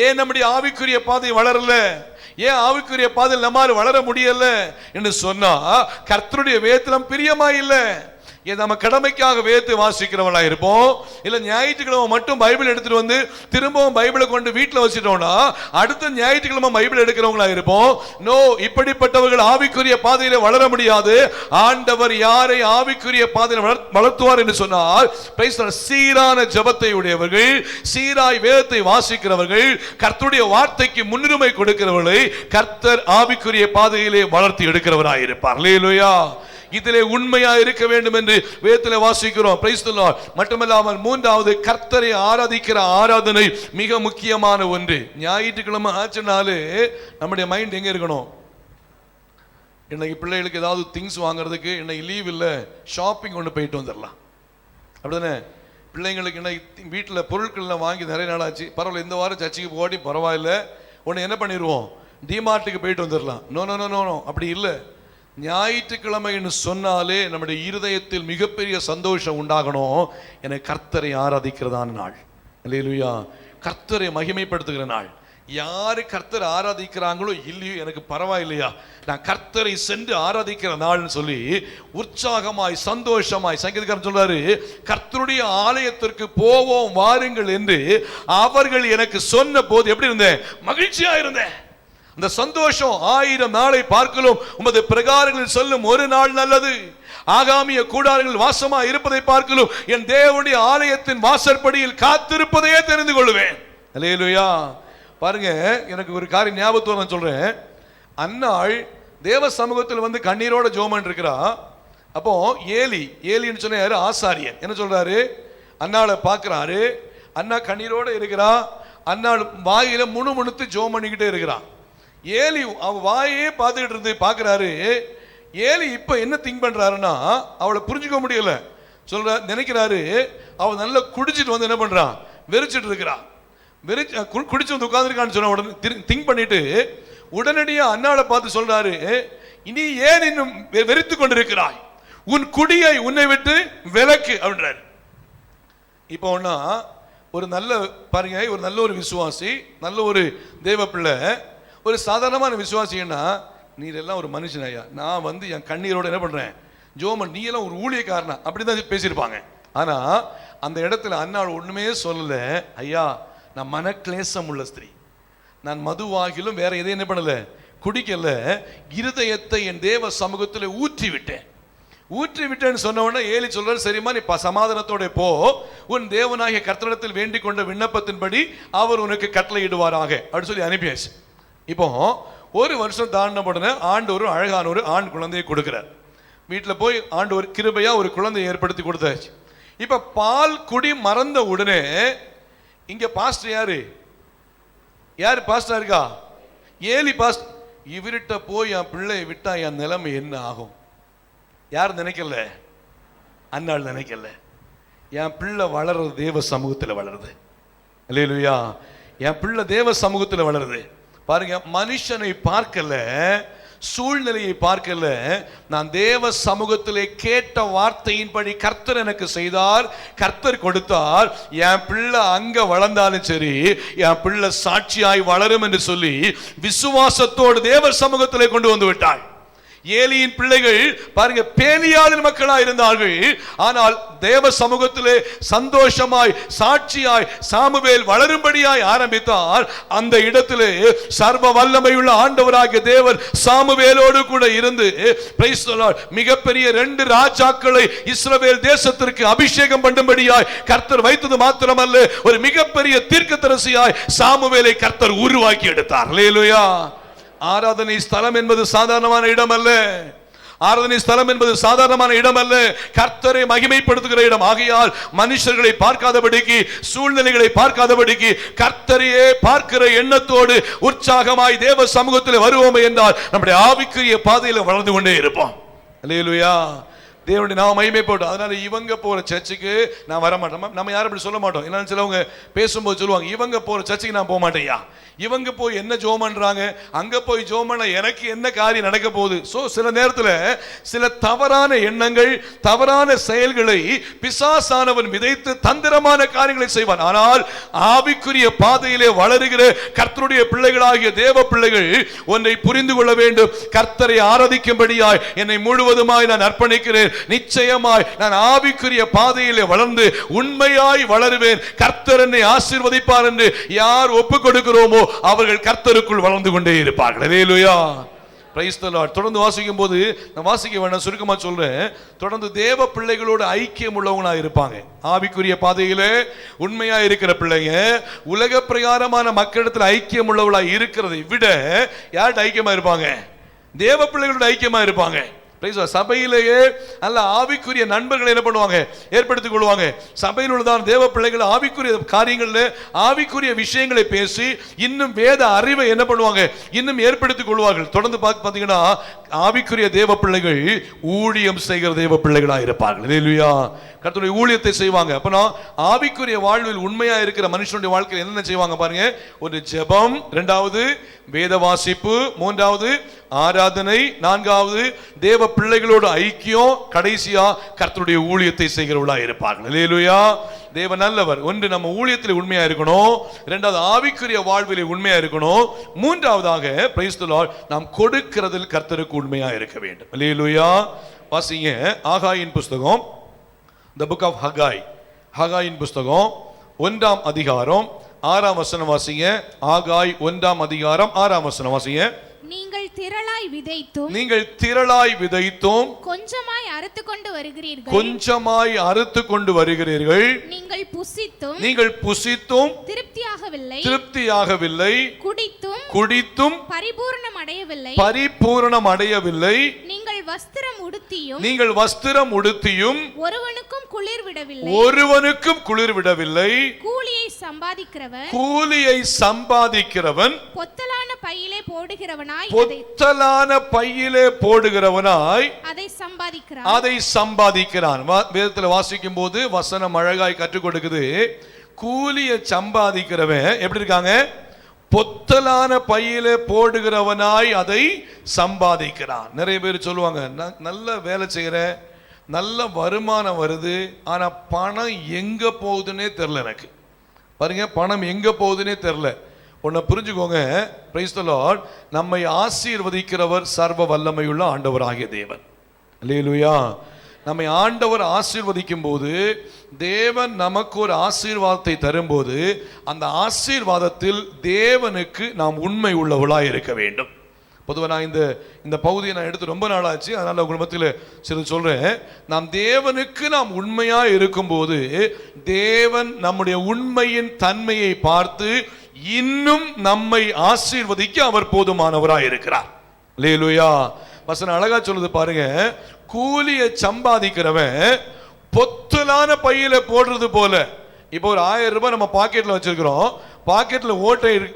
S2: ஏன் நம்முடைய ஆவிக்குரிய பாதை வளரல, ஏன் ஆவிக்குரிய பாதையில் நம்மால் வளர முடியல என்று சொன்னா, கர்த்தருடைய வேதத்தில் பிரியமாய் இல்லை. நம்ம கடமைக்காக வேதத்தை வாசிக்கிறவங்களா இருப்போம். இல்ல ஞாயிற்றுக்கிழமை மட்டும் பைபிள் எடுத்துட்டு வந்து திரும்பவும் பைபிளை கொண்டு வீட்டில் வச்சுட்டோம்னா அடுத்த ஞாயிற்றுக்கிழமை பைபிள் எடுக்கிறவங்களா இருப்போம். நோ, இப்படிப்பட்டவர்கள் ஆவிக்குரிய பாதையில வளர முடியாது. ஆண்டவர் யாரை ஆவிக்குரிய பாதையில் வளர்த்துவார் என்று சொன்னால், சீரான ஜெபத்தை உடையவர்கள், சீராய் வேதத்தை வாசிக்கிறவர்கள், கர்த்தருடைய வார்த்தைக்கு முன்னுரிமை கொடுக்கிறவர்களை கர்த்தர் ஆவிக்குரிய பாதையிலே வளர்த்தி எடுக்கிறவராய் இருப்பார். அல்லேலூயா. இதிலே உண்மையா இருக்க வேண்டும் என்று வேதத்திலே வாசிக்கிறோம். Price the Lord. மட்டுமல்லாமல் மூன்றாவது, கர்த்தரை ஆராதிக்கிற ஆராதனை மிக முக்கியமான ஒன்று. ஞாயிற்றுக்கிழமை ஆச்சுனாலே நம்முடைய மைண்ட் எங்க இருக்கணும்? இன்னைக்கு பிள்ளைகளுக்கு ஏதாவது திங்ஸ் வாங்குறதுக்கு இன்னைக்கு லீவ் இல்லை, ஷாப்பிங் ஒன்று போயிட்டு வந்துடலாம், அப்படிதானே? பிள்ளைங்களுக்கு இன்னைக்கு வீட்டில் பொருட்கள்லாம் வாங்கி நிறைய நாள் ஆச்சு, பரவாயில்ல இந்த வாரம் சர்ச்சுக்கு போகாட்டி பரவாயில்ல, ஒன்று என்ன பண்ணிடுவோம், டிமார்ட்டுக்கு போயிட்டு வந்துடலாம். நோ நோ நோ நோ, அப்படி இல்லை. ஞாயிற்றுக்கிழமைன்னு சொன்னாலே நம்முடைய இருதயத்தில் மிகப்பெரிய சந்தோஷம் உண்டாகணும். என கர்த்தரை ஆராதிக்கிறதான நாள். அல்லேலூயா. கர்த்தரை மகிமைப்படுத்துகிற நாள். யாரு கர்த்தரை ஆராதிக்கிறாங்களோ இல்லையோ எனக்கு பரவாயில்லையா, நான் கர்த்தரை சென்று ஆராதிக்கிற நாள்னு சொல்லி உற்சாகமாய் சந்தோஷமாய் சங்கீதக்காரன் சொல்றாரு, கர்த்தருடைய ஆலயத்திற்கு போவோம் வாருங்கள் என்று அவர்கள் எனக்கு சொன்ன போது எப்படி இருந்தேன்? மகிழ்ச்சியா இருந்தேன். அந்த சந்தோஷம் 1000 நாளை பார்க்கலாம் உமது பிரகாரங்களில் சொல்லும் ஒரு நாள் நல்லது. ஆகாமிய கூடாரங்கள் வாசமா இருப்பதை பார்க்கலாம் என் தேவனுடைய ஆலயத்தின் வாசற்படியில் காத்திருப்பதையே தெரிந்து கொள்வேன். அல்லேலூயா. பாருங்க, எனக்கு ஒரு காரியம் ஞாபகத்துவம் நான் சொல்றேன். அன்னாள் தேவ சமூகத்தில் வந்து கண்ணீரோட ஜோமன் இருக்கிறா. அப்போ ஏலின்னு சொன்ன யாரு? ஆசாரியன். என்ன சொல்றாரு? அன்னாளை பார்க்கிறாரு. அண்ணா கண்ணீரோட இருக்கிறா. அன்னாள் வாயில முணுமுணுத்து ஜோம் பண்ணிக்கிட்டே இருக்கிறான். ஏலி அவ வாயே பார்த்துக்கிட்டு இருந்து பார்க்கிறாரு. ஏலி இப்ப என்ன திங்க் பண்றாருன்னா, அவளை புரிஞ்சுக்க முடியல. சொல்ற நினைக்கிறாரு, அவ நல்லா குடிச்சிட்டு வந்து என்ன பண்றான்? வெறிச்சிட்டு இருக்கிறான். குடிச்சு வந்து உட்கார்ந்துருக்கான்னு சொன்ன உடனே திங்க் பண்ணிட்டு உடனடியா அண்ணாளை பார்த்து சொல்றாரு, இனி ஏன் இன்னும் வெறித்து கொண்டிருக்கிறாய்? உன் குடியை உன்னை விட்டு விலக்கு அப்படின்றாரு. இப்போ ஒன்னா ஒரு நல்ல பாருங்க, ஒரு நல்ல ஒரு விசுவாசி, நல்ல ஒரு தேவ பிள்ளை, ஒரு சாதாரணமான விசுவாசின்னா, நீ எல்லாம் ஒரு மனுஷன் ஐயா, நான் வந்து என் கண்ணீரோட என்ன பண்றேன்? ஜோமன், நீ எல்லாம் ஒரு ஊழியக்காரனா, அப்படிதான் பேசியிருப்பாங்க. ஆனா அந்த இடத்துல அன்னாள் ஒண்ணுமே சொல்லல. ஐயா, நான் மனக்லேசம் உள்ள ஸ்திரீ, நான் மதுவாகிலும் வேற எதையும் என்ன பண்ணல, குடிக்கல, இருதயத்தை என் தேவ சமூகத்தில் ஊற்றி விட்டேன்னு சொன்ன உடனே ஏலி சொல்றாரு, சரிம்மா நீ சமாதானத்தோட போ, உன் தேவனாகிய கர்த்தரிடத்தில் வேண்டிக் கொண்ட விண்ணப்பத்தின்படி அவர் உனக்கு கட்டளையிடுவாராக அப்படின்னு சொல்லி அனுப்பியாச்சு. இப்போ ஒரு வருஷம் தாண்டின உடனே ஆண்டவர் அழகான ஒரு ஆண் குழந்தையை கொடுக்கிறார். வீட்டில் போய் ஆண்டவர் கிருபையா ஒரு குழந்தையை ஏற்படுத்தி கொடுத்தாச்சு. இப்ப பால் குடி மறந்த உடனே இங்க பாஸ்டர் யாரு பாஸ்டர் இருக்கா? Eli pastor. இவர்கிட்ட போய் என் பிள்ளையை விட்டா என் நிலைமை என்ன ஆகும்? யார் நினைக்கல? அன்னாள் நினைக்கல. என் பிள்ளை வளர்றது தேவ சமூகத்தில் வளருது. அல்லேலூயா. என் பிள்ளை தேவ சமூகத்தில் வளருது. பாருங்க, மனுஷனை பார்க்கல, சூழ்நிலையை பார்க்கல, நான் தேவ சமூகத்திலே கேட்ட வார்த்தையின்படி கர்த்தர் எனக்கு செய்தார், கர்த்தர் கொடுத்தார். என் பிள்ளை அங்க வளர்ந்தாலும் சரி, என் பிள்ளை சாட்சியாய் வளரும் என்று சொல்லி விசுவாசத்தோடு தேவ சமூகத்திலே கொண்டு வந்து விட்டாள். ஏலியின் பிள்ளைகள் பாருங்க பேலியாளின் மக்களா இருந்தார்கள். ஆனால் தேவ சமூகத்திலே சந்தோஷமாய் சாட்சியாய் சாமுவேல் வளரும்படியாய் ஆரம்பித்தார். அந்த இடத்திலே சர்வ வல்லமையுள்ள ஆண்டவராகிய தேவன் சாமுவேலோடு கூட இருந்து பிரைஸ் தி லார்ட் மிகப்பெரிய 2 ராஜாக்களை இஸ்ரவேல் தேசத்திற்கு அபிஷேகம் பண்ணும்படியாய் கர்த்தர் வைத்தது மாத்திரமல்ல, ஒரு மிகப்பெரிய தீர்க்கதரிசியாய் சாமுவேலை கர்த்தர் உருவாக்கி எடுத்தார். அல்லேலூயா. ஆராதனை ஸ்தலம் என்பது சாதாரணமான இடம் அல்ல. ஆராதனை ஸ்தலம் என்பது சாதாரணமான இடம் அல்ல, கர்த்தரை மகிமைப்படுத்துகிற இடம். ஆகையால் மனுஷர்களை பார்க்காதபடிக்கு, சூழ்நிலைகளை பார்க்காதபடிக்கு கர்த்தரையே பார்க்கிற எண்ணத்தோடு உற்சாகமாய் தேவ சமூகத்தில் வருவோமே என்றால் நம்முடைய ஆவிக்குரிய பாதையில் வளர்ந்து கொண்டே இருப்போம். அல்லேலூயா. தேவனுடைய நாம மகிமைப்படும். அதனால இவங்க போற சர்ச்சுக்கு நான் வர மாட்டோம். நம்ம யாரும் அப்படி சொல்ல மாட்டோம். என்னன்னு சிலவங்க பேசும்போது சொல்லுவாங்க, இவங்க போற சர்ச்சுக்கு நான் போக மாட்டேயா, இவங்க போய் என்ன ஜெபம் பண்றாங்க, அங்க போய் ஜெபம் பண்ண எனக்கு என்ன காரியம் நடக்க போகுது. சோ சில நேரத்தில் சில தவறான எண்ணங்கள், தவறான செயல்களை பிசாசானவன் விதைத்து தந்திரமான காரியங்களை செய்வான். ஆனால் ஆவிக்குரிய பாதையிலே வளருகிற கர்த்தருடைய பிள்ளைகளாகிய தேவ பிள்ளைகள் ஒன்றை புரிந்து கொள்ள வேண்டும். கர்த்தரை ஆராதிக்கும்படியாய் என்னை முழுவதுமாய் நான் அர்ப்பணிக்கிறேன். நிச்சயமாய் நான் ஆவிக்குரிய பாதையிலே வளர்ந்து உண்மையாய் வளருவேன். கர்த்தர் என்னை ஆசீர்வதிப்பார் என்று யார் ஒப்புக் கொடுக்கிறோமோ அவர்கள் கர்த்தருக்குள் வளர்ந்து கொண்டே இருப்பார்கள். அல்லேலூயா. Praise the Lord. தொடர்ந்து வாசிக்கும் போது நான் வாசிக்க வேண்டாம், சுருக்கமா சொல்றேன். தொடர்ந்து தேவ பிள்ளைகளோடு ஐக்கியம் உள்ளவங்களா இருப்பாங்க. ஆவிக்குரிய பாதையிலே உண்மையா இருக்கிற பிள்ளைங்க உலக பிரகாரமான மக்களிடத்தில் ஐக்கியம் உள்ளவங்களா இருக்கிறதை விட யார்கிட்ட ஐக்கியமா இருப்பாங்க? தேவ பிள்ளைகளோட ஐக்கியமா இருப்பாங்க. சபையிலேயே நல்ல ஆவிக்குரிய நண்பர்களை என்ன பண்ணுவாங்க? ஏற்படுத்திக் கொள்வாங்க. சபையில் உள்ளதான் தேவ பிள்ளைகள் ஆவிக்குரிய காரியங்களில் ஆவிக்குரிய விஷயங்களை பேசி இன்னும் வேத அறிவை என்ன பண்ணுவாங்க? இன்னும் ஏற்படுத்திக் கொள்வார்கள். தொடர்ந்து பார்த்தீங்கன்னா ஆவிக்குரிய தேவ பிள்ளைகள் ஊழியம் செய்கிற தேவ பிள்ளைகளா இருப்பார்கள். அல்லேலூயா. கர்த்தருடைய ஊழியத்தை செய்வாங்க. அப்பனா ஆவிக்குரிய வாழ்வில் உண்மையா இருக்கிற மனுஷனுடைய வாழ்க்கையில் என்னென்ன செய்வாங்க பாருங்க. ஒரு ஜெபம், 2வது வேத வாசிப்பு, 3வது ஆராதனை, 4வது தேவ பிள்ளைகளோடு ஐக்கியம், கடைசியா கர்த்தருடைய ஊழியத்தை செய்கிறவர்களா இருப்பார்கள். அல்லேலூயா. தேவ நல்லவர். ஒன்று நம்ம ஊழியத்தில் உண்மையா இருக்கணும், 2வது ஆவிக்குரிய வாழ்வில் உண்மையா இருக்கணும், 3வதாக பிரைஸ் தி லார்ட் நாம் கொடுக்கிறதில் கர்த்தருக்கு உண்மையா இருக்க வேண்டும். அல்லேலூயா. வாசிங்க ஆகாயின் புஸ்தகம், the book of Haggai. ஹகாயின் புஸ்தகம் 1ஆம் அதிகாரம் 6ஆம் வசனம் வாசிங்க. ஆகாய் 1ஆம் அதிகாரம் 6ஆம் வசனம் வாசிங்க.
S3: நீங்கள் திரளாய் விதைத்தும்,
S2: நீங்கள் திரளாய் விதைத்தும்
S3: கொஞ்சமாய் அறுத்து கொண்டு வருகிறீர்கள்,
S2: கொஞ்சமாய் அறுத்து கொண்டு வருகிறீர்கள்.
S3: நீங்கள் புசித்தும்,
S2: நீங்கள் புசித்தும்
S3: திருப்தியாகவில்லை,
S2: திருப்தியாகவில்லை,
S3: குடித்தும்,
S2: குடித்தும்
S3: பரிபூரணம் அடையவில்லை,
S2: பரிபூரணம் அடையவில்லை.
S3: நீங்கள் வஸ்திரம் உடுத்தியும்,
S2: நீங்கள் வஸ்திரம் உடுத்தியும்
S3: ஒருவனுக்கும் குளிர் விடவில்லை,
S2: ஒருவனுக்கும் குளிர் விடவில்லை.
S3: கூலியை சம்பாதிக்கிறவன்,
S2: கூலியை சம்பாதிக்கிறவன்
S3: பொத்தலான பையிலே போடுகிறவனாய்,
S2: பொத்தலான பையிலே போடுகிறவனாய்
S3: அதை சம்பாதிக்கிறான்,
S2: அதை சம்பாதிக்கிறான். வேதத்தில் வாசிக்கும் போது வசனம் அழகாய் கற்றுக் கொடுக்குது. கூலியை சம்பாதிக்கிறவன் எப்படி இருக்காங்க? பொத்தலான பையிலே போடுகிறவனாய் அதை சம்பாதிக்கிறான். நிறைய பேர் சொல்லுவாங்க, நல்ல வேலை செய்யற, நல்ல வருமானம் வருது, ஆனா பணம் எங்க போகுதுன்னே தெரியல எனக்கு. பாருங்க, பணம் எங்க போகுதுன்னே தெரியல. ஒன்ன புரிஞ்சுக்கோங்க, பிரைஸ் தி லார்ட், நம்மை ஆசீர்வதிக்கிறவர் சர்வ வல்லமையுள்ள ஆண்டவராகிய தேவன். அல்லேலூயா. நம்மை ஆண்டவர் ஆசீர்வதிக்கும் போது, தேவன் நமக்கு ஒரு ஆசீர்வாதத்தை தரும்போது, அந்த ஆசீர்வாதத்தில் தேவனுக்கு நாம் உண்மை உள்ளவர்களாக இருக்க வேண்டும். பொதுவாக நான் இந்த பகுதியை நான் எடுத்து ரொம்ப நாளாச்சு, அதனால உங்கள் மத்தியில் சிறிது சொல்றேன். நாம் தேவனுக்கு நாம் உண்மையா இருக்கும்போது, தேவன் நம்முடைய உண்மையின் தன்மையை பார்த்து இன்னும் நம்மை ஆசீர்வதிக்க அவர் போதுமானவராக இருக்கிறார். அல்லேலூயா. வசனம் அழகா சொல்லுது பாருங்க. கூலியை சம்பாதிக்கிறவன் பொத்தலான பையில போடுறது போல. இப்போ ஒரு 1000 ரூபாய் நம்ம பாக்கெட்ல வச்சிருக்கிறோம், பாக்கெட்ல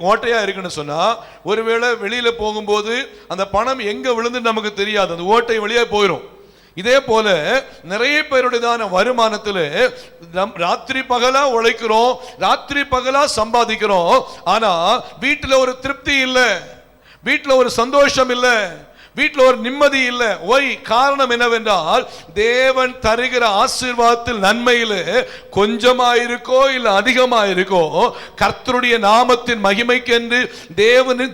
S2: ஓட்டையா இருக்குன்னு சொன்னா, ஒருவேளை வெளியில போகும்போது அந்த பணம் எங்க விழுந்து நமக்கு தெரியாது, அந்த ஓட்டை வெளியே போயிடும். இதே போல நிறைய பேருடையதான வருமானத்தில் ராத்திரி பகலா உழைக்கிறோம், ராத்திரி பகலா சம்பாதிக்கிறோம், ஆனா வீட்டுல ஒரு திருப்தி இல்லை, வீட்டுல ஒரு சந்தோஷம் இல்லை, வீட்டில் ஒரு நிம்மதி இல்லை. ஒய் காரணம் என்னவென்றால் தேவன் தருகிற ஆசீர்வாதத்தில் நன்மையில் கொஞ்சமா இருக்கோ இல்ல அதிகமா இருக்கோ, கர்த்தருடைய நாமத்தின் மகிமைக்கென்று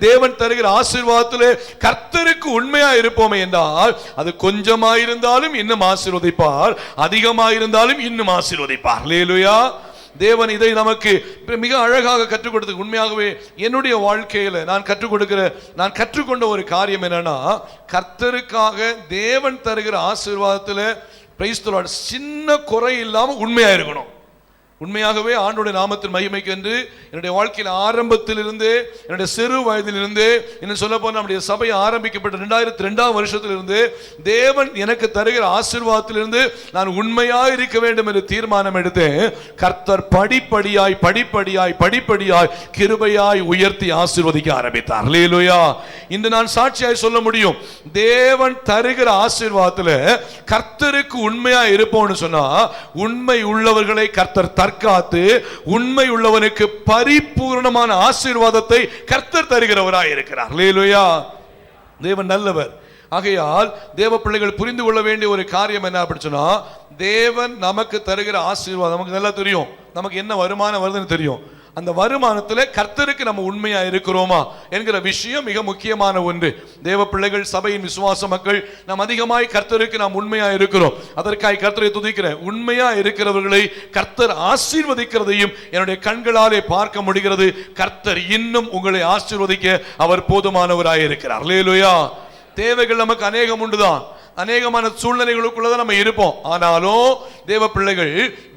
S2: தேவன் தருகிற ஆசீர்வாதத்தில் கர்த்தருக்கு உண்மையா இருப்போமே என்றால் அது கொஞ்சமா இருந்தாலும் இன்னும் ஆசீர்வதிப்பார், அதிகமா இருந்தாலும் இன்னும் ஆசீர்வதிப்பார். அல்லேலூயா. தேவன் இதை நமக்கு மிக அழகாக கற்றுக் கொடுத்து, உண்மையாகவே என்னுடைய வாழ்க்கையில் நான் கற்றுக்கொண்ட ஒரு காரியம் என்னன்னா, கர்த்தருக்காக தேவன் தருகிற ஆசீர்வாதத்தில் பிரைஸ் தி லார்ட் சின்ன குறை இல்லாமல் உண்மையா இருக்கணும். உண்மையாகவே ஆண்டவருடைய நாமத்தின் மகிமைக்கு என்று என்னுடைய வாழ்க்கையில் ஆரம்பத்திலிருந்து, என்னுடைய சிறு வயதிலிருந்து, இன்னும் சொல்ல போனால் நம்முடைய சபை ஆரம்பிக்கப்பட்ட 2002 வருஷத்திலிருந்து தேவன் எனக்கு தருகிற ஆசீர்வாதத்திலிருந்து நான் உண்மையாக இருக்க வேண்டும் என்று தீர்மானம் எடுத்தேன். கர்த்தர் படிப்படியாய் கிருபையாய் உயர்த்தி ஆசீர்வதிக்க ஆரம்பித்தார். அல்லேலூயா. இன்று நான் சாட்சியாய் சொல்ல முடியும், தேவன் தருகிற ஆசீர்வாதத்தில் கர்த்தருக்கு உண்மையா இருப்போம்னு சொன்னா, உண்மை உள்ளவர்களை கர்த்தர் காத்து உண்மை உள்ளவனுக்கு பரிபூர்ணமான ஆசீர்வாதத்தை கர்த்தர் தருகிறவராய் இருக்கிறார். அல்லேலூயா. தேவன் நல்லவர். ஆகையால் தேவ பிள்ளைகள் புரிந்து கொள்ள வேண்டிய ஒரு காரியம் என்ன அப்படி சொன்னா, தேவன் நமக்கு தருகிற ஆசீர்வாதம் நமக்கு நல்லா தெரியும். நமக்கு என்ன வருமானம் வருதுன்னு தெரியும். அந்த வருமானத்தில் கர்த்தருக்கு நம்ம உண்மையா இருக்கிறோமா என்கிற விஷயம் மிக முக்கியமான ஒன்று. தேவ பிள்ளைகள், சபையின் விசுவாச மக்கள், நாம் அதிகமாய் கர்த்தருக்கு நாம் உண்மையா இருக்கிறோம். அதற்காக கர்த்தரை துதிக்கிறேன். உண்மையா இருக்கிறவர்களை கர்த்தர் ஆசீர்வதிக்கிறதையும் என்னுடைய கண்களாலே பார்க்க முடிகிறது. கர்த்தர் இன்னும் உங்களை ஆசீர்வதிக்க அவர் போதுமானவராய் இருக்கிறார். அல்லேலூயா. தேவைகள் நமக்கு அநேகம் உண்டுதான், அநேகமான சூழ்நிலைகளுக்குள்ளதான் நம்ம இருப்போம். ஆனாலும் தேவ பிள்ளைகள்,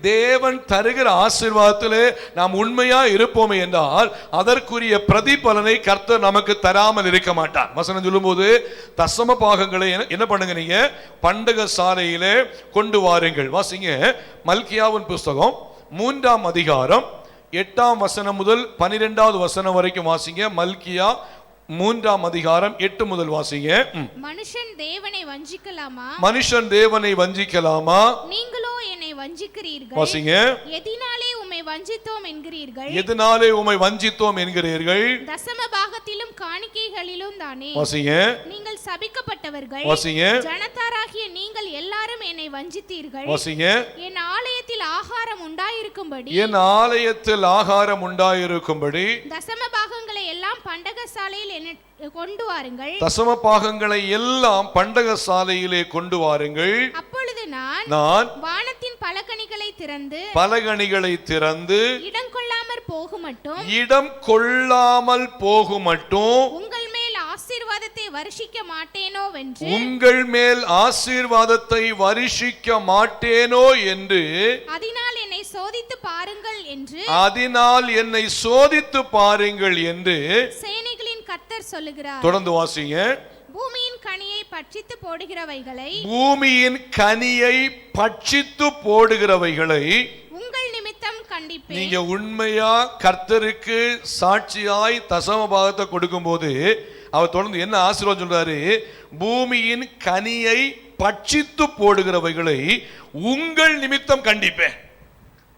S2: தேவன் தருகிற ஆசீர்வாதத்திலே நாம் உண்மையா இருப்போமே என்றால் அதற்குரிய பிரதிபலனை கர்த்தர் நமக்கு தராமல் இருக்க மாட்டார். வசனம் சொல்லும்போது தசம பாகங்களை என்ன பண்ணுங்க, நீங்க பண்டக சாலையிலே கொண்டு வாருங்கள். வாசிங்க மல்கியாவின் புஸ்தகம் 3ஆம் அதிகாரம் 8ஆம் வசனம் முதல் 12வது வசனம் வரைக்கும் வாசிங்க. மல்கியா 3ஆம் அதிகாரம் 8 முதல் வாசிங்க.
S3: மனுஷன் தேவனை வஞ்சிக்கலாமா?
S2: மனுஷன் தேவனை வஞ்சிக்கலாமா?
S3: நீங்களோ என்னை வஞ்சிக்கிறீர்கள்.
S2: வாசிங்க.
S3: எதினாலே உம்மை வஞ்சித்தோம் என்கிறீர்கள்.
S2: எதனாலே உம்மை வஞ்சித்தோம் என்கிறீர்கள்?
S3: தசம பாகத்திலும் காணிக்கைகளிலும் தானே.
S2: வாசிங்க.
S3: நீங்கள் சபிக்கப்பட்டவர்கள்.
S2: வாசிங்க.
S3: ஜனத்தாராகிய நீங்கள் எல்லாரும் என்னை வஞ்சித்தீர்கள்.
S2: வாசிங்க.
S3: என் ஆலயத்தில் ஆகாரம் உண்டாயிருக்கும்படி,
S2: என் ஆலயத்தில் ஆகாரம் உண்டாயிருக்கும்படி
S3: தசம பாகங்களை எல்லாம் பண்டகசாலையில் கொண்டு வாருங்கள்.
S2: தசம பாகங்களை எல்லாம் பண்டக சாலையிலே கொண்டு வாருங்கள்.
S3: அப்பொழுது நான் வானத்தின் பலகணிகளை திறந்து இடம் கொள்ளாமல் போகுமட்டும்
S2: உங்கள் மேல்
S3: ஆசீர்வாதத்தை
S2: வருஷிக்க மாட்டேனோ என்று
S3: அதனால் என்னை
S2: சோதித்து பாருங்கள் என்று
S3: கர்த்தர் சொல்லுகிறார்.
S2: தொடர்ந்து வாசிங்க.
S3: பூமியின் கனியை
S2: பட்சித்து போடுகிறவைகளை
S3: உங்கள் நிமித்தம் கண்டிப்பேன்.
S2: நீங்க உண்மையா கர்த்தருக்கு சாட்சியாய் தசம பாகத்தை கொடுக்கும் போது அவர் தொடர்ந்து என்ன ஆசீர்வாதம் சொல்றாரு? பூமியின் கனியை பட்சித்து போடுகிறவைகளை உங்கள் நிமித்தம் கண்டிப்பேன்.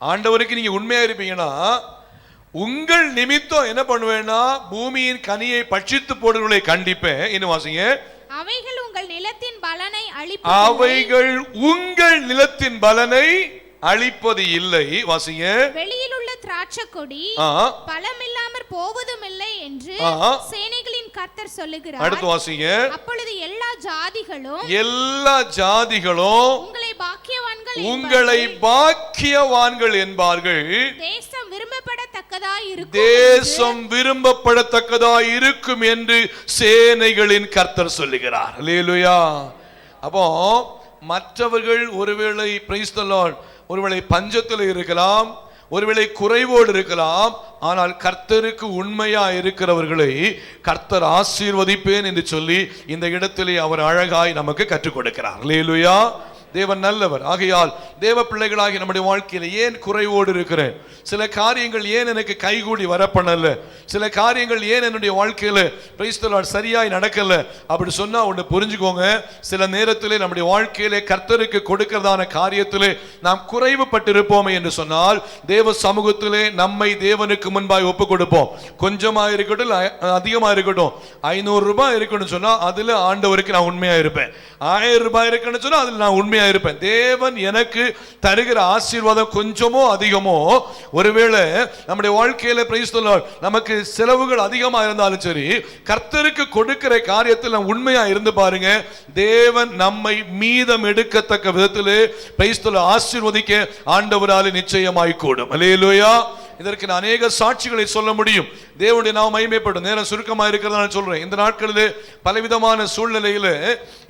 S2: ஆண்டவருக்கு நீங்க உண்மையா இருப்பீங்கன்னா உங்கள் நிமித்தம் என்ன பண்ணுவேன்னா பூமியின் கனியை பட்சித்து போடுவதை கண்டிப்பேன். இன்னும் வாசிங்க.
S3: அவைகள் உங்கள் நிலத்தின்
S2: பலனை அழிப்பது இல்லை. வாசிங்க.
S3: வெளியில் உள்ள திராட்சை கொடி பலமில்லாமற் போவதும் இல்லை என்று சேனைகளின் கர்த்தர் சொல்லுகிறார்.
S2: அடுத்து வாசிங்க.
S3: அப்பொழுது எல்லா
S2: ஜாதிகளும் உங்களை பாக்கியவான்கள் என்பார்கள்.
S3: தேசம்
S2: விரும்பப்படத்தக்கதாய் இருக்கும் என்று சேனைகளின் கர்த்தர் சொல்லுகிறார். அல்லேலூயா. அப்போ மற்றவர்கள் ஒருவேளை பிரைஸ் தி லார்ட் ஒருவேளை பஞ்சத்தில் இருக்கலாம், ஒருவேளை குறைவோடு இருக்கலாம். ஆனால் கர்த்தருக்கு உண்மையா இருக்கிறவர்களை கர்த்தர் ஆசீர்வதிப்பேன் என்று சொல்லி இந்த இடத்திலே அவர் அழகாய் நமக்கு கற்றுக் கொடுக்கிறார். அல்லேலூயா. தேவன் நல்லவர். ஆகையால் தேவ பிள்ளைகளாகி நம்முடைய வாழ்க்கையில ஏன் குறைவோடு இருக்கிறேன், சில காரியங்கள் ஏன் எனக்கு கைகூடி வரப்பண்ணல, சில காரியங்கள் ஏன் என்னுடைய வாழ்க்கையில பிரைஸ் தி லார்ட் சரியாய் நடக்கல அப்படி சொன்னா ஒன்று புரிஞ்சுக்கோங்க, சில நேரத்திலே நம்முடைய வாழ்க்கையிலே கர்த்தருக்கு கொடுக்கிறதான காரியத்திலே நாம் குறைவுபட்டிருப்போமே என்று சொன்னால் தேவ சமூகத்திலே நம்மை தேவனுக்கு முன்பாய் ஒப்பு கொடுப்போம். கொஞ்சமா இருக்கட்டும் அதிகமா இருக்கட்டும், 500 ரூபாய் இருக்குன்னு சொன்னா அதுல ஆண்டவருக்கு நான் உண்மையா இருப்பேன், 1000 ரூபாய் இருக்குன்னு சொன்னா அதுல நான் உண்மையா இருப்பேன். தேவன் எனக்கு தருகிற ஆசீர்வாதம் கொஞ்சமோ அதிகமோ, ஒருவேளை நம்முடைய வாழ்க்கையில பிரைஸ் தி லார்ட் நமக்கு செலவுகள் அதிகமா இருந்தாலும் சரி, கர்த்தருக்கு கொடுக்கிற காரியத்தில் நாம் உண்மையா இருந்து பாருங்க, தேவன் நம்மை மீதம் எடுக்கத்தக்க விதத்திலே பிரைஸ் தி லார்ட் ஆசீர்வதிக்க ஆண்டவராலே நிச்சயமாய் கூடும். அல்லேலூயா. இதற்கு நான் அநேக சாட்சிகளை சொல்ல முடியும். தேவனுடைய நாமம் மகிமைப்படும். நேரம் சுருக்கமா இருக்கிறதா சொல்றேன். இந்த நாட்களிலே பலவிதமான சூழ்நிலையில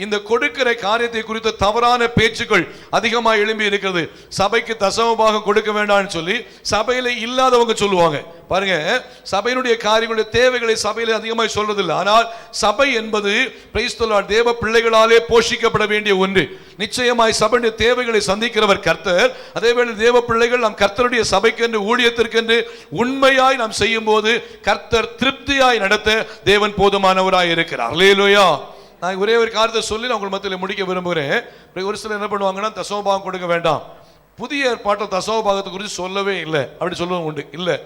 S2: இந்த கொடுக்கிற காரியத்தை குறித்த தவறான பேச்சுக்கள் அதிகமாக எழும்பி இருக்கிறது. சபைக்கு தசமபாகம் கொடுக்க வேண்டாம்னு சொல்லி சபையில இல்லாதவங்க சொல்லுவாங்க. பாருங்க, சபையினுடைய காரியங்களுடைய தேவைகளை சபையில அதிகமாக சொல்றதில்லை. ஆனால் சபை என்பது பிரைஸ் தி லார்ட் தேவ பிள்ளைகளாலே போஷிக்கப்பட வேண்டிய ஒன்று. நிச்சயமாய் சபையுடைய தேவைகளை சந்திக்கிறவர் கர்த்தர். அதேவேளை தேவ பிள்ளைகள் நாம் கர்த்தருடைய சபைக்கு என்று ஊழியத்திற்கு என்று உண்மையாய் நாம் செய்யும் போது கர்த்தர் திருப்தியாய் நடத்த தேவன் போதுமானவராய் இருக்கிறார். அல்லேலூயா. நான் ஒரே ஒரு காரியத்தை சொல்லி நான் உங்கள் மத்தியில் முடிக்க விரும்புகிறேன். ஒரு சிலர் என்ன பண்ணுவாங்கன்னா தசமபாகம் கொடுக்க வேண்டாம், புதிய ஏற்பாட்டில் தசமபாகத்தை குறித்து சொல்லவே இல்லை அப்படி சொல்லுவாங்க. உண்டு இல்லை,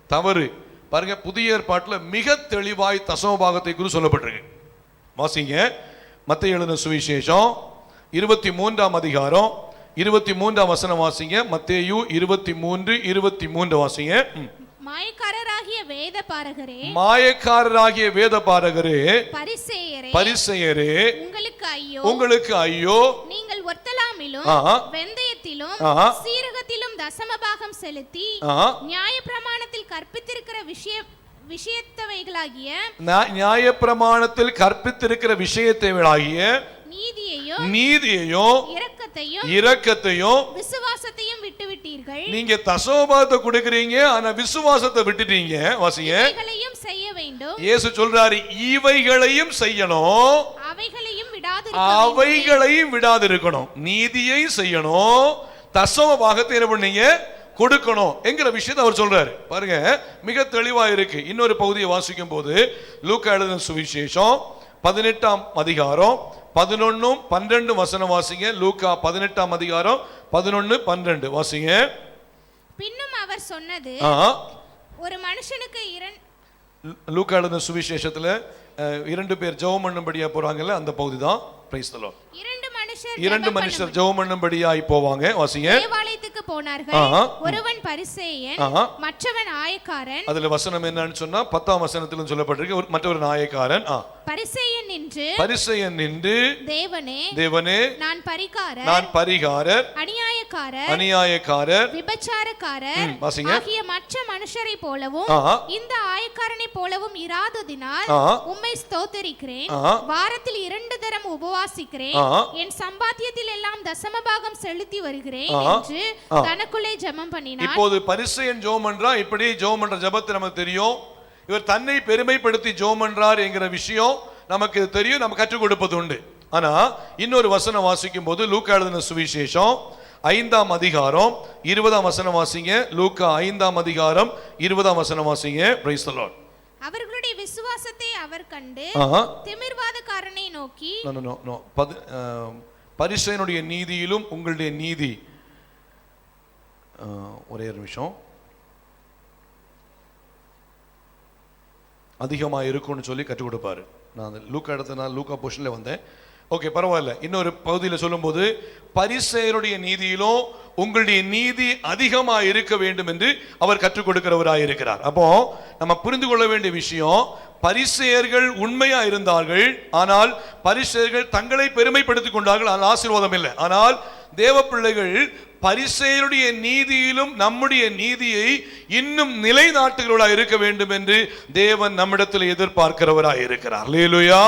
S2: தவறு. பாருங்க, புதிய ஏற்பாட்டில் மிக தெளிவாய் தசமபாகத்தை குறித்து சொல்லப்பட்டிருக்கு. வாசிங்க, மத்தேயு எழுதின சுவிசேஷம் 23ஆம் அதிகாரம் 23ஆம் வசனம் வாசிங்க. மத்தேயு 23:23 வாசிங்க.
S3: மாயக்காரராகிய வேதபாரகரே,
S2: மாயக்காரராகிய வேதபாரகரே,
S3: பரிசேயரே,
S2: பரிசேயரே,
S3: உங்களுக்கு ஐயோ,
S2: உங்களுக்கு ஐயோ,
S3: நீங்கள் ஒர்த்தலாமிலும் வெந்தயத்திலும் சீரகத்திலும் தசமபாகம் செலுத்தி நியாயப்பிரமாணத்தில் கற்பித்திருக்கிற விஷயத்தவைகளாகிய
S2: நியாயப்பிரமாணத்தில் கற்பித்திருக்கிற விஷயத்தவைகளாகிய நீதியையும் இரக்கத்தையும்
S3: விசுவாசத்தையும் விட்டுவிட்டீர்கள்.
S2: நீங்க தசமபாகத்தை கொடுக்கிறீங்க, ஆனா விசுவாசத்தை விட்டுட்டீங்க. வாசிங்க,
S3: இவைகளையும் செய்ய வேண்டும்.
S2: இயேசு சொல்றாரு, இவைகளையும் செய்யணும், அவைகளையும் விடாதிருக்கணும். நீதியை செய்யணும், தசமபாகத்தை என்ன பண்ணீங்க கொடுக்கணும் என்கிற விஷயத்தை அவர் சொல்றாரு. பாருங்க, மிக தெளிவா இருக்கு. இன்னொரு பகுதியை வாசிக்கும் போது லூக்கா எழுதின சுவிசேஷம் 18ஆம் அதிகாரம் 11-12 வசனம் வாசிங்க. லூக்கா 18ஆம் அதிகாரம் 11-12 வாசிங்க.
S3: பின்னும் அவர் சொன்னது, ஒரு மனுஷனுக்கு
S2: லூக்கா எழுதின சுவிசேஷத்துல 2 பேர் ஜெபம் பண்ணும்படியா போறாங்கல்ல, அந்த பகுதி தான். Price the Lord. 2 மனுஷர் ஜெபம் பண்ணும்படியாய் போவாங்க. வாசிங்க.
S3: தேவாலயத்துக்கு போனார்கள். ஒருவன் பரிசேயன், மற்றவன் ஆயக்காரன்.
S2: அதுல வசனம் என்னன்னு சொன்னா 10ஆம் வசனத்திலும் சொல்லப்பட்டிருக்கு, மற்றொரு ஆயக்காரன். பரிசேயன் நின்று தேவனே நான் பரிகாரர் அநியாயக்காரர்
S3: விபச்சாரக்காரர் ஆகிய மற்ற மனுஷரை போலவும் இந்த ஆயக்காரனை போலவும் இராததினால் உம்மை ஸ்தோத்திரிக்கிறேன். வாரத்தில் 2 தரம் உபவாசிக்கிறேன், என் சம்பாத்தியத்தில் எல்லாம் தசமபாகம் செலுத்தி வருகிறேன் என்று தனக்குள்ளே ஜெபம் பண்ணினான்.
S2: இப்போது பரிசேயன் ஜெபம் பண்றா. இப்படி ஜெபம் பண்ற ஜெபத்தை நமக்கு தெரியும். இவர் தன்னை பெருமைப்படுத்தி ஜெபம் பண்றார் என்கிற விஷயம் நமக்கு தெரியும், நம்ம கற்றுக் கொடுப்பது உண்டு. ஆனா இன்னொரு வசனம் வாசிக்கும் போது லூக்கா எழுதின சுவிசேஷம் 5ஆம் அதிகாரம் 20ஆம் வசனம் வாசிங்க. லூக்கா 5ஆம் அதிகாரம் 20ஆம் வசனம் வாசிங்க. Price the Lord.
S3: அவர்களுடைய விசுவாசத்தை அவர் கண்டு திமிர்வாதக்காரனை நோக்கி,
S2: பரிசேயனுடைய நீதியிலும் உங்களுடைய நீதி, ஒரே ஒரு நிமிஷம், அதிகமாக இருக்கும்னு சொல்லி கற்றுக் கொடுப்பாரு. நான் லூக்கா எடுத்தனால லூக்கா போர்ஷன்ல வந்தேன். ஓகே, பரவாயில்ல. இன்னொரு பகுதியில் சொல்லும்போது பரிசேயருடைய நீதியிலும் உங்களுடைய நீதி அதிகமாக இருக்க வேண்டும் என்று அவர் கற்றுக் கொடுக்கிறவராக இருக்கிறார். அப்போ நம்ம புரிந்து கொள்ள வேண்டிய விஷயம், பரிசேயர்கள் உண்மையா இருந்தார்கள், ஆனால் பரிசேயர்கள் தங்களை பெருமைப்படுத்திக் கொண்டார்கள், ஆனால் ஆசீர்வாதம் இல்லை. ஆனால் தேவ பிள்ளைகள் பரிசேயருடைய நீதியிலும் நம்முடைய நீதியை இன்னும் நிலைநாட்டுகிறவர்களாக இருக்க வேண்டும் என்று தேவன் நம்மிடத்தில் எதிர்பார்க்கிறவராக இருக்கிறார். அல்லேலூயா.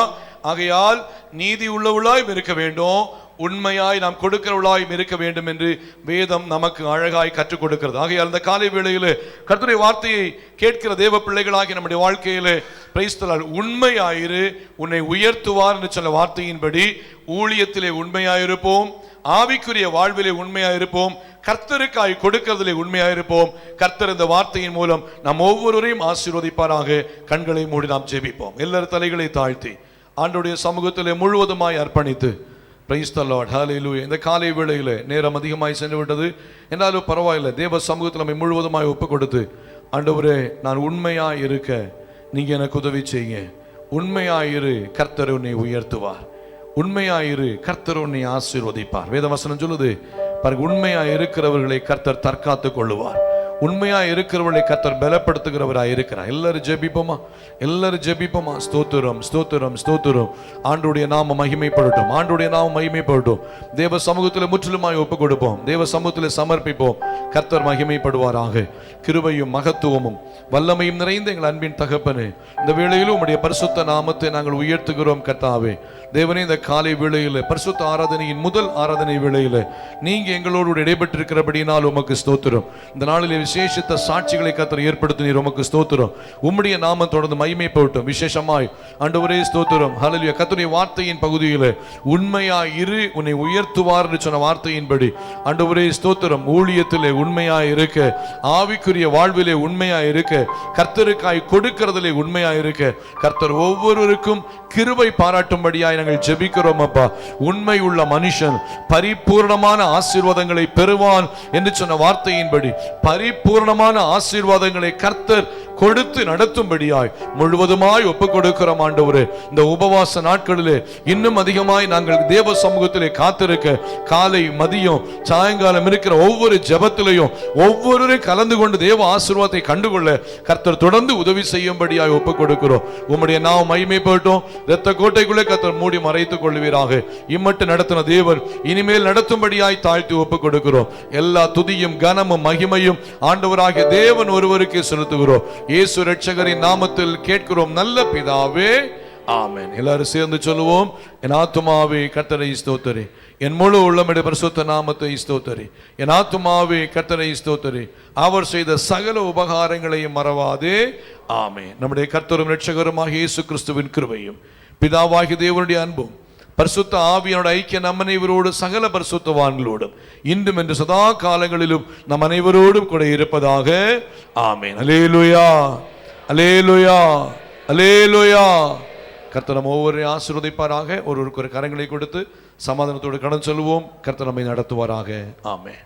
S2: ஆகையால் நீதி உள்ளவளாய் இருக்க வேண்டும், உண்மையாய் நாம் கொடுக்கிறவளாய் இருக்க வேண்டும் என்று வேதம் நமக்கு அழகாய் கற்றுக் கொடுக்கிறது. ஆகையால் இந்த காலை வேளையில் கர்த்தருடைய வார்த்தையை கேட்கிற தேவ பிள்ளைகளாகி நம்முடைய வாழ்க்கையிலே பிரைஸ் தி லார்ட், உண்மையாயிரு, உன்னை உயர்த்துவார் என்று சொன்ன வார்த்தையின்படி ஊழியத்திலே உண்மையாயிருப்போம், ஆவிக்குரிய வாழ்விலே உண்மையா இருப்போம். கர்த்தருக்காய் கொடுக்கிறதிலே உண்மையா இருப்போம். கர்த்தர் இந்த வார்த்தையின் மூலம் நாம் ஒவ்வொருவரையும் ஆசீர்வதிப்பாராக. கண்களை மூடி நாம் ஜெபிப்போம். எல்லாரும் தலைகளை தாழ்த்தி ஆண்டவருடைய சமூகத்திலே முழுவதுமாய் அர்ப்பணித்து, பிரைஸ் தி லார்ட், ஹல்லேலூயா. இந்த காலை வேளையிலே நேரம் அதிகமாய் சென்று விட்டது என்றாலும் பரவாயில்லை. தேவ சமூகத்தில் நம்மை முழுவதுமாய் ஒப்பு கொடுத்து, ஆண்டவரே நான் உண்மையாய் இருக்க நீங்க எனக்கு உதவி செய்யுங்க. உண்மையாயிரு, கர்த்தர் உன்னை உயர்த்துவார். உண்மையாயிரு, கர்த்தர் உன்னை ஆசீர்வதிப்பார். வேதவசனம் சொல்லுது பாருங்க, உண்மையாய் இருக்கிறவர்களை கர்த்தர் தற்காத்துக் கொள்ளுவார். உண்மையாய் இருக்கிறவர்களை கர்த்தர் பலப்படுத்துகிறவராய் இருக்கிறார். எல்லாரும் ஜெபிப்போமா, எல்லாரும் ஜெபிப்போமா. ஸ்தோத்திரம், ஸ்தோத்திரம், ஸ்தோத்திரம். ஆண்டவருடைய நாமம் மகிமைப்படட்டும், ஆண்டவருடைய நாமம் மகிமைப்படட்டும். தேவ சமூகத்தில் முற்றிலுமாய் ஒப்பு கொடுப்போம், தேவ சமூகத்தில் சமர்ப்பிப்போம். கர்த்தர் மகிமைப்படுவாராக. கிருபையும் மகத்துவமும் வல்லமையும் நிறைந்த எங்கள் அன்பின் தகப்பனே, இந்த வேளையிலும் உம்முடைய பரிசுத்த நாமத்தை நாங்கள் உயர்த்துகிறோம். கர்த்தாவே தேவனே, இந்த காலை வேளையில் பரிசுத்த ஆராதனையின் முதல் ஆராதனை வேளையில் நீங்க எங்களோடு இடைபெற்றிருக்கிறபடினால் உமக்கு ஸ்தோத்திரம். இந்த நாளிலே விசேஷித்த சாட்சிகளை கர்த்தர் ஏற்படுத்தினீர், உமக்கு ஸ்தோத்திரம். உம்முடைய நாமம் தொடர்ந்து மகிமைப்படட்டும். விசேஷமாய் ஆண்டவரே ஸ்தோத்திரம், ஹல்லேலூயா. கர்த்தருடைய வார்த்தையின் பகுதியில் உண்மையாய் இரு, உன்னை உயர்த்துவார் என்று சொன்ன வார்த்தையின்படி ஆண்டவரே ஸ்தோத்திரம், ஊழியத்திலே உண்மையாய் இருக்க, ஆவிக்குரிய வாழ்விலே உண்மையாய் இருக்க, கர்த்தருக்காய் கொடுக்கிறதிலே உண்மையாய் இருக்க கர்த்தர் ஒவ்வொருவருக்கும் கிருபை பாராட்டும்படியாய் நாங்கள் ஜெபிக்கிறோம். அப்பா, உண்மை உள்ள மனுஷன் பரிபூர்ணமான ஆசீர்வாதங்களை பெறுவான் என்று சொன்ன வார்த்தையின்படி பரிபூர்ணமான ஆசீர்வாதங்களை கர்த்தர் கொடுத்து நடத்தும்படியாய் முழுவதுமாய் ஒப்புக் கொடுக்கிறோம். ஆண்டவரே, இந்த உபவாச நாட்களிலே இன்னும் அதிகமாய் நாங்கள் தேவ சமூகத்திலே காத்திருக்க, காலை மதியம் சாயங்காலம் இருக்கிற ஒவ்வொரு ஜெபத்திலையும் ஒவ்வொருவரும் கலந்து கொண்டு தேவ ஆசீர்வாதத்தை கண்டுகொள்ள கர்த்தர் தொடர்ந்து உதவி செய்யும்படியாய் ஒப்புக் கொடுக்கிறோம். உம்முடைய நாமம் மகிமைப்படட்டும். இரத்த கோட்டைக்குள்ளே கர்த்தர் மூடி மறைத்துக் கொள்வீராக. இம்மட்டு நடத்தின தேவன் இனிமேல் நடத்தும்படியாய் தாழ்த்தி ஒப்புக் கொடுக்கிறோம். எல்லா துதியும் கனமும் மகிமையும் ஆண்டவராகிய தேவன் ஒருவருக்கே செலுத்துகிறோம். இயேசு இரட்சகரின் நாமத்தில் கேட்கிறோம் நல்ல பிதாவே, ஆமென். எல்லாரும் சேர்ந்து சொல்லுவோம். என் ஆத்துமாவே கர்த்தரை ஸ்தோத்திரி, என் முழு உள்ளமுடைய பரிசுத்த நாமத்தை ஸ்தோத்திரி. என் ஆத்துமாவே கர்த்தரை ஸ்தோத்திரி, அவர் செய்த சகல உபகாரங்களையும் மறவாதே. ஆமென். நம்முடைய கர்த்தரும் இரட்சகருமாகிய இயேசு கிறிஸ்துவின் கிருபையும் பிதாவாகிய தேவனுடைய அன்பும் பரிசுத்த ஆவியோட ஐக்கிய நம் அனைவரோடு சகல பரிசுத்தவான்களோடும் இன்றும் என்று சதா காலங்களிலும் நம் அனைவரோடும் கூட இருப்பதாக. ஆமென். அல்லேலூயா, அல்லேலூயா, அல்லேலூயா. கர்த்தர் நம்ம ஒவ்வொரு ஆசீர்வதிப்பாராக. ஒருவருக்கு ஒரு கரங்களை கொடுத்து சமாதானத்தோடு கடன் சொல்லுவோம். கர்த்தர் நம்மை நடத்துவாராக. ஆமென்.